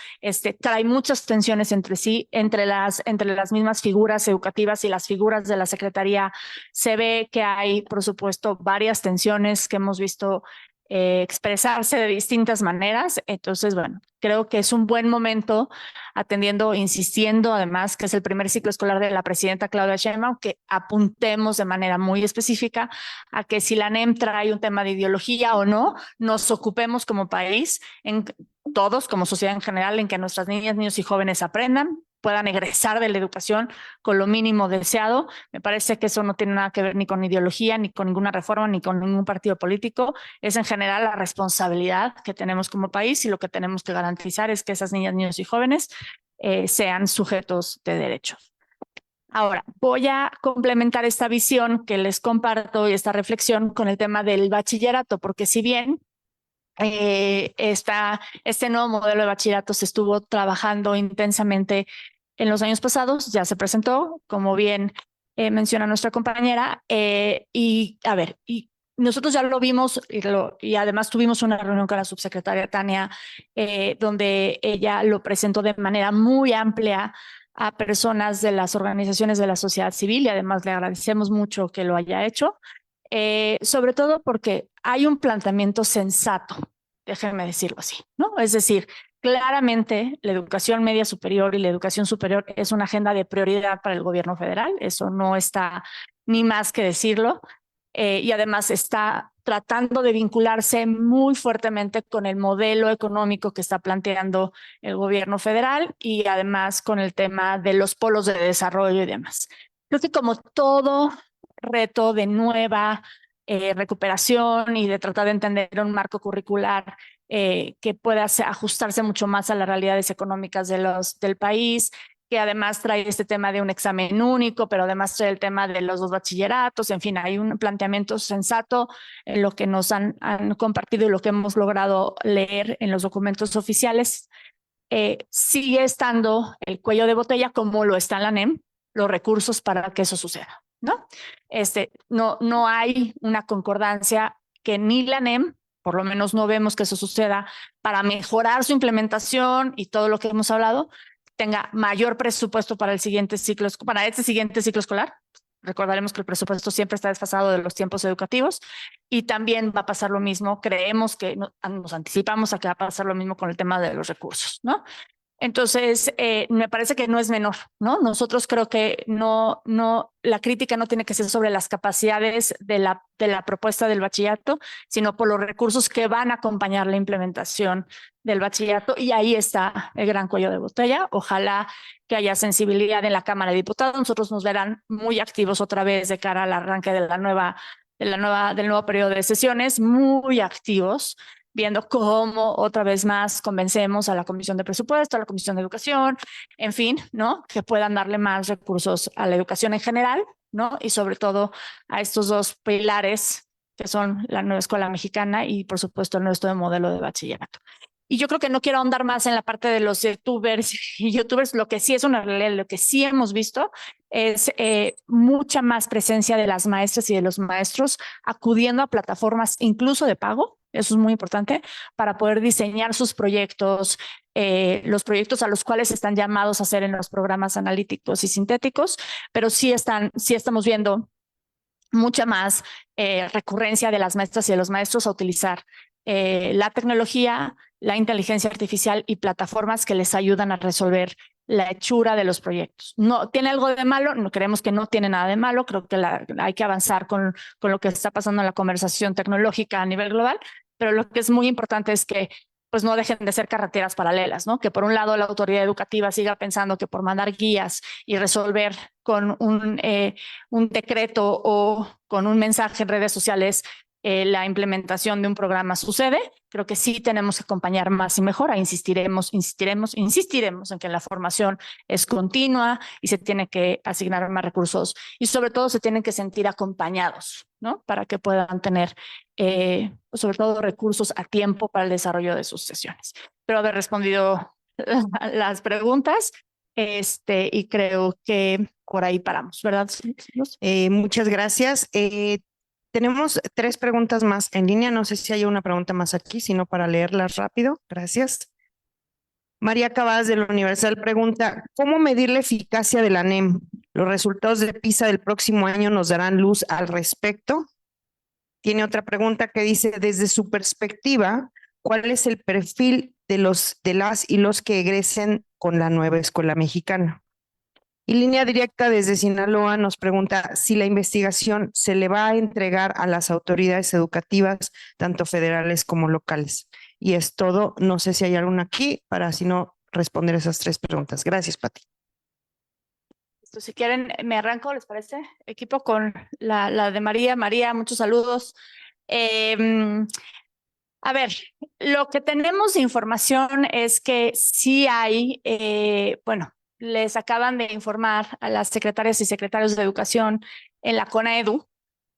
trae muchas tensiones entre sí, entre las mismas figuras educativas y las figuras de la Secretaría. Se ve que hay, por supuesto, varias tensiones que hemos visto expresarse de distintas maneras. Entonces, bueno, creo que es un buen momento insistiendo además que es el primer ciclo escolar de la presidenta Claudia Sheinbaum, que apuntemos de manera muy específica a que si la NEM trae un tema de ideología o no, nos ocupemos como país, todos como sociedad en general, en que nuestras niñas, niños y jóvenes aprendan, puedan egresar de la educación con lo mínimo deseado. Me parece que eso no tiene nada que ver ni con ideología, ni con ninguna reforma, ni con ningún partido político. Es en general la responsabilidad que tenemos como país y lo que tenemos que garantizar es que esas niñas, niños y jóvenes sean sujetos de derechos. Ahora, voy a complementar esta visión que les comparto y esta reflexión con el tema del bachillerato, porque si bien este nuevo modelo de bachillerato se estuvo trabajando intensamente en los años pasados, ya se presentó, como bien menciona nuestra compañera, y nosotros ya lo vimos y además tuvimos una reunión con la subsecretaria Tania, donde ella lo presentó de manera muy amplia a personas de las organizaciones de la sociedad civil y además le agradecemos mucho que lo haya hecho, sobre todo porque hay un planteamiento sensato, déjenme decirlo así, ¿no? Es decir, claramente la educación media superior y la educación superior es una agenda de prioridad para el gobierno federal, eso no está ni más que decirlo. Y además está tratando de vincularse muy fuertemente con el modelo económico que está planteando el gobierno federal y además con el tema de los polos de desarrollo y demás. Creo que como todo reto de nueva recuperación y de tratar de entender un marco curricular que pueda ajustarse mucho más a las realidades económicas del país, que además trae este tema de un examen único, pero además trae el tema de los 2 bachilleratos, en fin, hay un planteamiento sensato en lo que nos han compartido y lo que hemos logrado leer en los documentos oficiales. Sigue estando el cuello de botella como lo está en la NEM, los recursos para que eso suceda, ¿no? No hay una concordancia que ni la NEM, por lo menos no vemos que eso suceda, para mejorar su implementación y todo lo que hemos hablado, tenga mayor presupuesto para este siguiente ciclo escolar. Recordaremos que el presupuesto siempre está desfasado de los tiempos educativos y también va a pasar lo mismo. Creemos que nos anticipamos a que va a pasar lo mismo con el tema de los recursos, ¿no? Entonces, me parece que no es menor, ¿no? Nosotros creo que la crítica no tiene que ser sobre las capacidades de la propuesta del bachillerato, sino por los recursos que van a acompañar la implementación del bachillerato. Y ahí está el gran cuello de botella. Ojalá que haya sensibilidad en la Cámara de Diputados. Nosotros nos verán muy activos otra vez de cara al arranque del nuevo periodo de sesiones, muy activos, viendo cómo otra vez más convencemos a la Comisión de Presupuesto, a la Comisión de Educación, en fin, ¿no? Que puedan darle más recursos a la educación en general, ¿no? Y sobre todo a estos 2 pilares que son la nueva escuela mexicana y, por supuesto, el nuestro modelo de bachillerato. Y yo creo que no quiero ahondar más en la parte de los youtubers y youtubers. Lo que sí es una realidad, lo que sí hemos visto es mucha más presencia de las maestras y de los maestros acudiendo a plataformas incluso de pago. Eso es muy importante para poder diseñar sus proyectos, los proyectos a los cuales están llamados a hacer en los programas analíticos y sintéticos, pero sí estamos viendo mucha más recurrencia de las maestras y de los maestros a utilizar la tecnología, la inteligencia artificial y plataformas que les ayudan a resolver la hechura de los proyectos. ¿No tiene algo de malo? No, creemos que no tiene nada de malo. Creo que hay que avanzar con lo que está pasando en la conversación tecnológica a nivel global, pero lo que es muy importante es que pues no dejen de ser carreteras paralelas, ¿no? Que por un lado la autoridad educativa siga pensando que por mandar guías y resolver con un decreto o con un mensaje en redes sociales la implementación de un programa sucede. Creo que sí tenemos que acompañar más y mejor. Insistiremos en que la formación es continua y se tiene que asignar más recursos y sobre todo se tienen que sentir acompañados, ¿no? Para que puedan tener sobre todo recursos a tiempo para el desarrollo de sus sesiones. Espero haber respondido las preguntas y creo que por ahí paramos, ¿verdad? Muchas gracias. Tenemos 3 preguntas más en línea. No sé si hay una pregunta más aquí, sino para leerlas rápido. Gracias. María Cavaz de la Universal pregunta, ¿cómo medir la eficacia de la NEM? ¿Los resultados de PISA del próximo año nos darán luz al respecto? Tiene otra pregunta que dice, desde su perspectiva, ¿cuál es el perfil de las y los que egresen con la nueva escuela mexicana? Y Línea Directa desde Sinaloa nos pregunta si la investigación se le va a entregar a las autoridades educativas, tanto federales como locales. Y es todo. No sé si hay alguna aquí para si no responder esas 3 preguntas. Gracias, Pati. Si quieren, me arranco, ¿les parece? Equipo con la de María. María, muchos saludos. A ver, lo que tenemos de información es que sí hay, les acaban de informar a las secretarias y secretarios de educación en la CONAEDU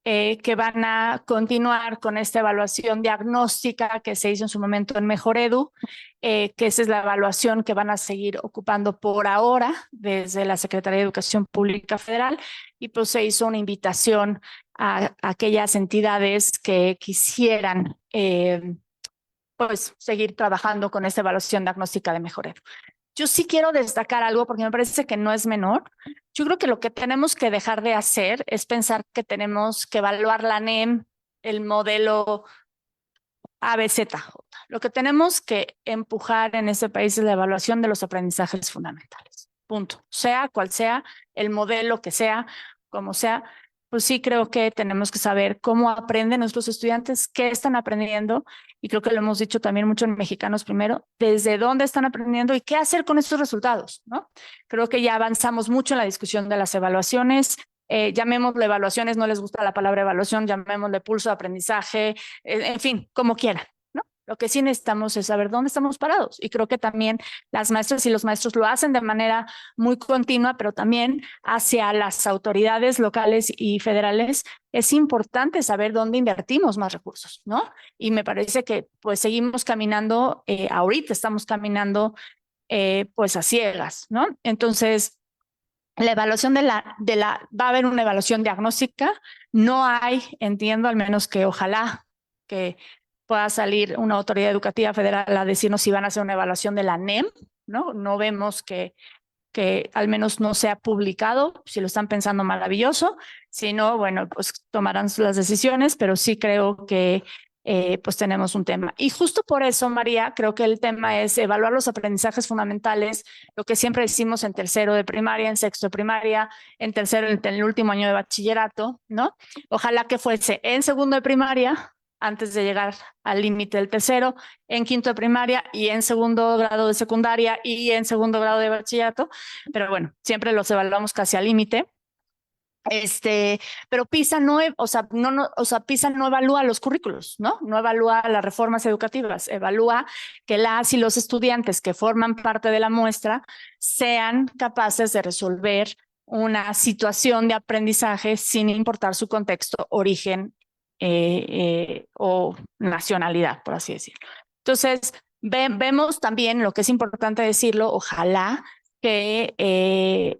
que van a continuar con esta evaluación diagnóstica que se hizo en su momento en Mejor Edu, que esa es la evaluación que van a seguir ocupando por ahora desde la Secretaría de Educación Pública Federal, y pues se hizo una invitación a aquellas entidades que quisieran pues seguir trabajando con esta evaluación diagnóstica de mejorero. Yo sí quiero destacar algo porque me parece que no es menor. Yo creo que lo que tenemos que dejar de hacer es pensar que tenemos que evaluar la NEM, el modelo ABZJ. Lo que tenemos que empujar en este país es la evaluación de los aprendizajes fundamentales. Punto. Sea cual sea, el modelo que sea, como sea, pues sí creo que tenemos que saber cómo aprenden nuestros estudiantes, qué están aprendiendo, y creo que lo hemos dicho también mucho en Mexicanos Primero, desde dónde están aprendiendo y qué hacer con estos resultados, ¿no? Creo que ya avanzamos mucho en la discusión de las evaluaciones. Llamémosle evaluaciones, no les gusta la palabra evaluación, llamémosle pulso de aprendizaje, en fin, como quieran, ¿no? Lo que sí necesitamos es saber dónde estamos parados, y creo que también las maestras y los maestros lo hacen de manera muy continua, pero también hacia las autoridades locales y federales es importante saber dónde invertimos más recursos, ¿no? Y me parece que pues seguimos caminando, ahorita estamos caminando pues a ciegas, ¿no? Entonces, la evaluación va a haber una evaluación diagnóstica. No hay, entiendo, al menos que ojalá que pueda salir una autoridad educativa federal a decirnos si van a hacer una evaluación de la NEM, ¿no? No vemos que al menos no sea publicado. Si lo están pensando, maravilloso. Si no, bueno, pues tomarán las decisiones, pero sí creo que pues tenemos un tema. Y justo por eso, María, creo que el tema es evaluar los aprendizajes fundamentales, lo que siempre decimos en tercero de primaria, en sexto de primaria, en tercero, en el último año de bachillerato, ¿no? Ojalá que fuese en segundo de primaria, antes de llegar al límite del tercero, en quinto de primaria y en segundo grado de secundaria y en segundo grado de bachillerato, pero bueno, siempre los evaluamos casi al límite. Pero PISA no, PISA no evalúa los currículos, ¿no? No evalúa las reformas educativas, evalúa que las y los estudiantes que forman parte de la muestra sean capaces de resolver una situación de aprendizaje sin importar su contexto, origen o nacionalidad, por así decirlo. Entonces, vemos también, lo que es importante decirlo, ojalá que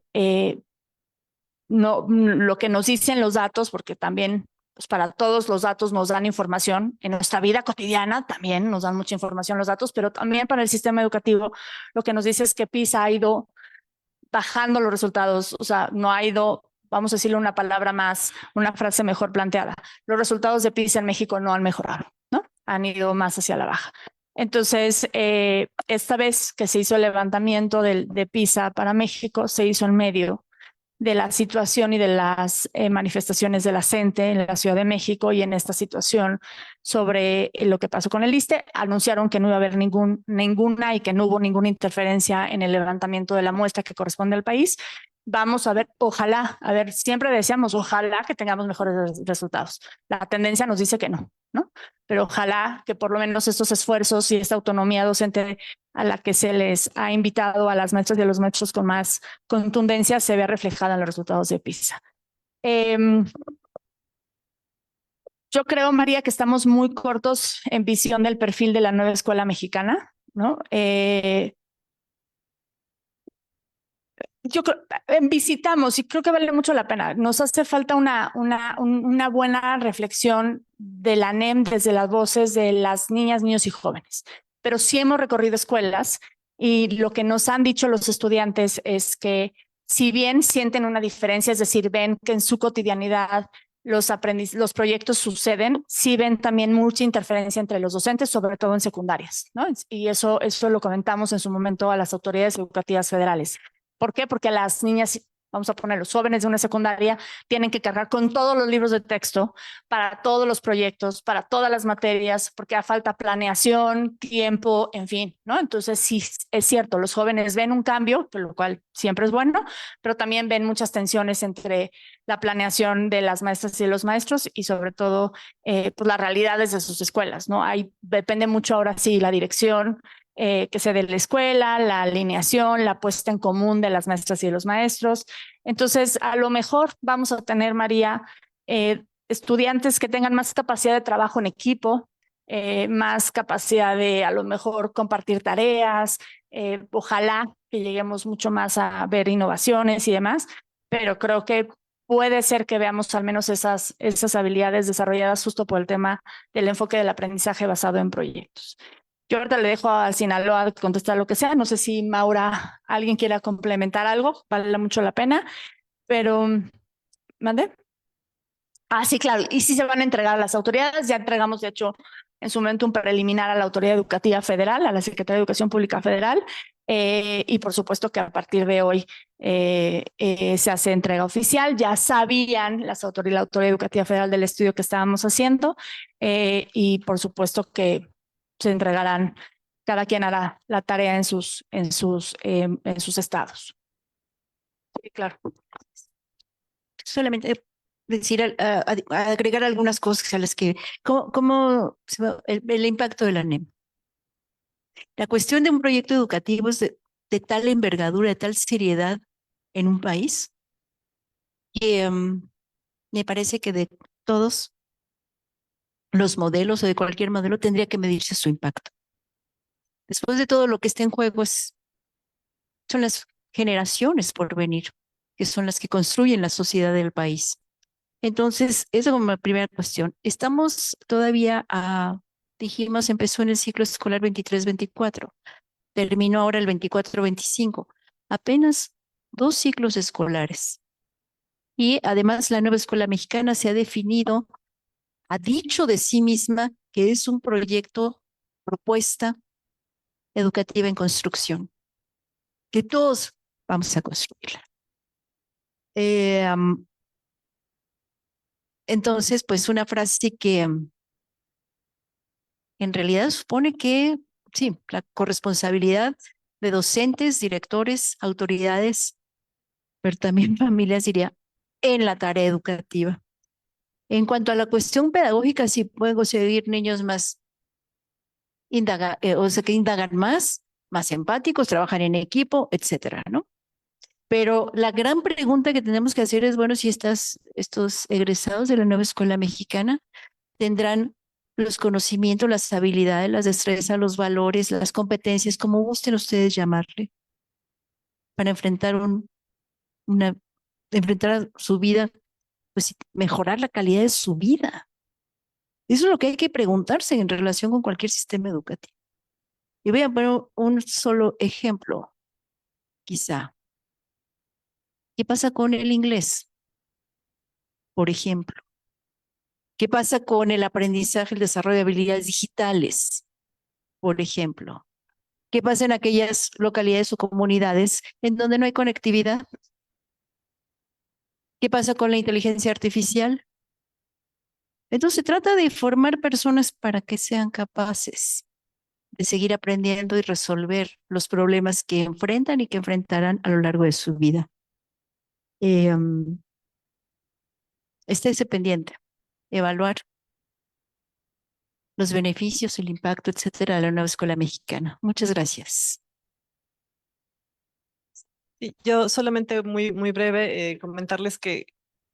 no, lo que nos dicen los datos, porque también pues para todos los datos nos dan información, en nuestra vida cotidiana también nos dan mucha información los datos, pero también para el sistema educativo lo que nos dice es que PISA ha ido bajando los resultados, o sea, no ha ido, vamos a decirle una palabra más, una frase mejor planteada, los resultados de PISA en México no han mejorado, ¿no? Han ido más hacia la baja. Entonces, esta vez que se hizo el levantamiento de PISA para México, se hizo en medio de la situación y de las manifestaciones de la CENTE en la Ciudad de México, y en esta situación sobre lo que pasó con el ISSSTE, anunciaron que no iba a haber ninguna y que no hubo ninguna interferencia en el levantamiento de la muestra que corresponde al país. Vamos a ver, ojalá, a ver, siempre deseamos, ojalá que tengamos mejores resultados. La tendencia nos dice que no, ¿no? Pero ojalá que por lo menos estos esfuerzos y esta autonomía docente a la que se les ha invitado a las maestras y a los maestros con más contundencia se vea reflejada en los resultados de PISA. Yo creo, María, que estamos muy cortos en visión del perfil de la nueva escuela mexicana, ¿no? Yo creo, visitamos y creo que vale mucho la pena. Nos hace falta una buena reflexión de la NEM desde las voces de las niñas, niños y jóvenes. Pero sí hemos recorrido escuelas y lo que nos han dicho los estudiantes es que si bien sienten una diferencia, es decir, ven que en su cotidianidad los proyectos suceden, sí ven también mucha interferencia entre los docentes, sobre todo en secundarias, ¿no? Y eso lo comentamos en su momento a las autoridades educativas federales. ¿Por qué? Porque las niñas, vamos a poner los jóvenes de una secundaria, tienen que cargar con todos los libros de texto para todos los proyectos, para todas las materias, porque hace falta planeación, tiempo, en fin, ¿no? Entonces sí, es cierto, los jóvenes ven un cambio, lo cual siempre es bueno, pero también ven muchas tensiones entre la planeación de las maestras y los maestros y sobre todo pues las realidades de sus escuelas, ¿no? Ahí depende mucho ahora sí la dirección que se dé la escuela, la alineación, la puesta en común de las maestras y de los maestros. Entonces, a lo mejor vamos a tener, María, estudiantes que tengan más capacidad de trabajo en equipo, más capacidad de a lo mejor compartir tareas, ojalá que lleguemos mucho más a ver innovaciones y demás, pero creo que puede ser que veamos al menos esas habilidades desarrolladas justo por el tema del enfoque del aprendizaje basado en proyectos. Yo ahorita le dejo a Sinaloa contestar lo que sea. No sé si Maura, alguien quiera complementar algo, vale mucho la pena, pero ¿mande? Ah, sí, claro. Y sí se van a entregar a las autoridades. Ya entregamos, de hecho, en su momento un preliminar a la Autoridad Educativa Federal, a la Secretaría de Educación Pública Federal. Y por supuesto que a partir de hoy se hace entrega oficial. Ya sabían la Autoridad Educativa Federal del estudio que estábamos haciendo y por supuesto que se entregarán, cada quien hará la tarea en sus estados. Sí, claro. Solamente decir, agregar algunas cosas a las que, ¿cómo se va el impacto de la NEM? La cuestión de un proyecto educativo es de tal envergadura, de tal seriedad en un país, que me parece que de todos los modelos o de cualquier modelo tendría que medirse su impacto. Después de todo, lo que está en juego son las generaciones por venir, que son las que construyen la sociedad del país. Entonces, esa como la primera cuestión. Estamos todavía dijimos, empezó en el ciclo escolar 23-24, terminó ahora el 24-25, apenas 2 ciclos escolares. Y además la nueva escuela mexicana se ha definido, ha dicho de sí misma que es un proyecto, propuesta educativa en construcción, que todos vamos a construirla. Entonces, pues una frase que en realidad supone que, sí, la corresponsabilidad de docentes, directores, autoridades, pero también familias, diría, en la tarea educativa. En cuanto a la cuestión pedagógica, sí pueden conseguir niños más que indagan más empáticos, trabajan en equipo, etcétera, ¿no? Pero la gran pregunta que tenemos que hacer es, bueno, si estos egresados de la nueva escuela mexicana tendrán los conocimientos, las habilidades, las destrezas, los valores, las competencias, como gusten ustedes llamarle, para enfrentar enfrentar su vida, pues mejorar la calidad de su vida. Eso es lo que hay que preguntarse en relación con cualquier sistema educativo. Y voy a poner un solo ejemplo, quizá. ¿Qué pasa con el inglés? Por ejemplo. ¿Qué pasa con el aprendizaje, el desarrollo de habilidades digitales? Por ejemplo. ¿Qué pasa en aquellas localidades o comunidades en donde no hay conectividad? ¿Qué pasa con la inteligencia artificial? Entonces se trata de formar personas para que sean capaces de seguir aprendiendo y resolver los problemas que enfrentan y que enfrentarán a lo largo de su vida. Estése pendiente, evaluar los beneficios, el impacto, etcétera, de la nueva escuela mexicana. Muchas gracias. Sí, yo solamente muy breve comentarles que,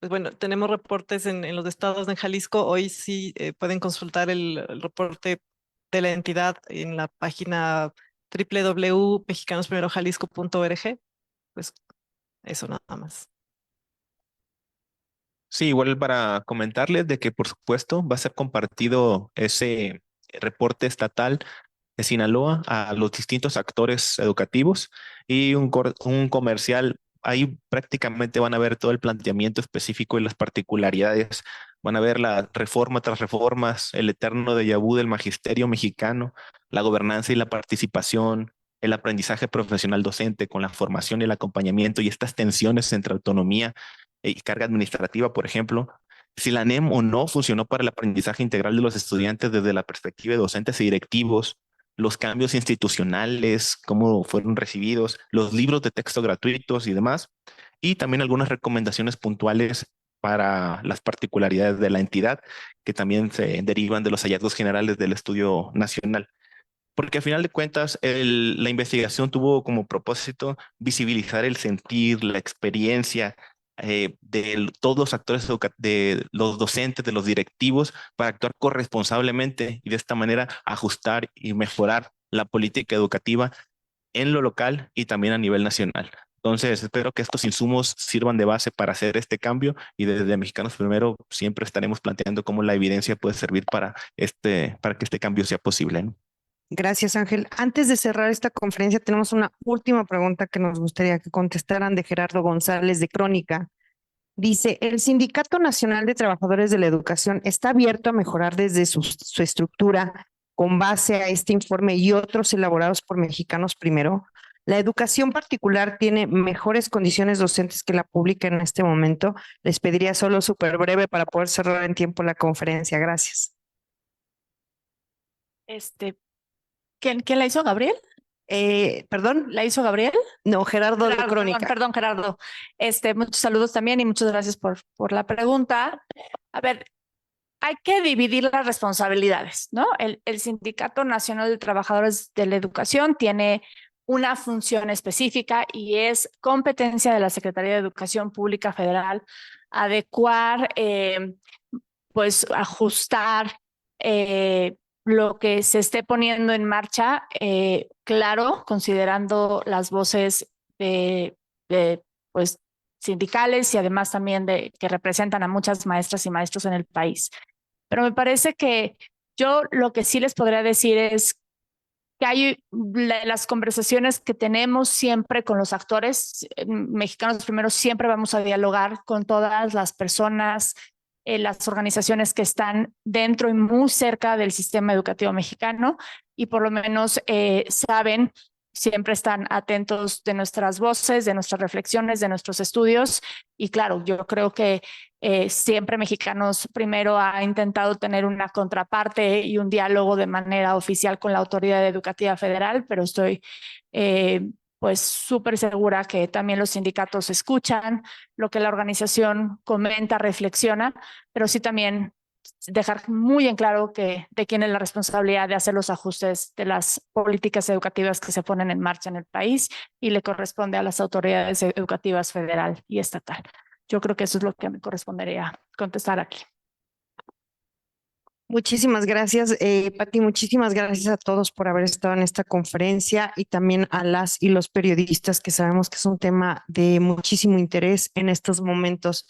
pues bueno, tenemos reportes en los estados de Jalisco. Hoy sí pueden consultar el reporte de la entidad en la página www.mexicanosprimerojalisco.org. Pues eso nada más. Sí, igual para comentarles de que por supuesto va a ser compartido ese reporte estatal de Sinaloa a los distintos actores educativos y un comercial. Ahí prácticamente van a ver todo el planteamiento específico y las particularidades. Van a ver la reforma tras reformas, el eterno déjà vu del magisterio mexicano, la gobernanza y la participación, el aprendizaje profesional docente con la formación y el acompañamiento y estas tensiones entre autonomía y carga administrativa, por ejemplo. Si la NEM o no funcionó para el aprendizaje integral de los estudiantes desde la perspectiva de docentes y directivos, los cambios institucionales, cómo fueron recibidos, los libros de texto gratuitos y demás, y también algunas recomendaciones puntuales para las particularidades de la entidad que también se derivan de los hallazgos generales del estudio nacional. Porque a final de cuentas, la investigación tuvo como propósito visibilizar el sentir, la experiencia de todos los actores, de los docentes, de los directivos, para actuar corresponsablemente y de esta manera ajustar y mejorar la política educativa en lo local y también a nivel nacional. Entonces, espero que estos insumos sirvan de base para hacer este cambio y desde Mexicanos Primero siempre estaremos planteando cómo la evidencia puede servir para que este cambio sea posible, ¿no? Gracias, Ángel. Antes de cerrar esta conferencia, tenemos una última pregunta que nos gustaría que contestaran de Gerardo González de Crónica. Dice, ¿el Sindicato Nacional de Trabajadores de la Educación está abierto a mejorar desde su estructura con base a este informe y otros elaborados por Mexicanos Primero? ¿La educación particular tiene mejores condiciones docentes que la pública en este momento? Les pediría solo súper breve para poder cerrar en tiempo la conferencia. Gracias. ¿Quién la hizo, Gabriel? ¿Perdón? ¿La hizo Gabriel? No, Gerardo de Crónica. Perdón, Gerardo. Muchos saludos también y muchas gracias por la pregunta. A ver, hay que dividir las responsabilidades, ¿no? El Sindicato Nacional de Trabajadores de la Educación tiene una función específica y es competencia de la Secretaría de Educación Pública Federal adecuar, pues ajustar lo que se esté poniendo en marcha, claro, considerando las voces pues, sindicales y además también que representan a muchas maestras y maestros en el país. Pero me parece que yo lo que sí les podría decir es que hay las conversaciones que tenemos siempre con los actores Mexicanos Primero, siempre vamos a dialogar con todas las personas, las organizaciones que están dentro y muy cerca del sistema educativo mexicano y por lo menos saben, siempre están atentos de nuestras voces, de nuestras reflexiones, de nuestros estudios y claro, yo creo que siempre Mexicanos Primero ha intentado tener una contraparte y un diálogo de manera oficial con la Autoridad Educativa Federal, pero estoy pues súper segura que también los sindicatos escuchan lo que la organización comenta, reflexiona, pero sí también dejar muy en claro de quién es la responsabilidad de hacer los ajustes de las políticas educativas que se ponen en marcha en el país y le corresponde a las autoridades educativas federal y estatal. Yo creo que eso es lo que me correspondería contestar aquí. Muchísimas gracias, Pati. Muchísimas gracias a todos por haber estado en esta conferencia y también a las y los periodistas que sabemos que es un tema de muchísimo interés en estos momentos.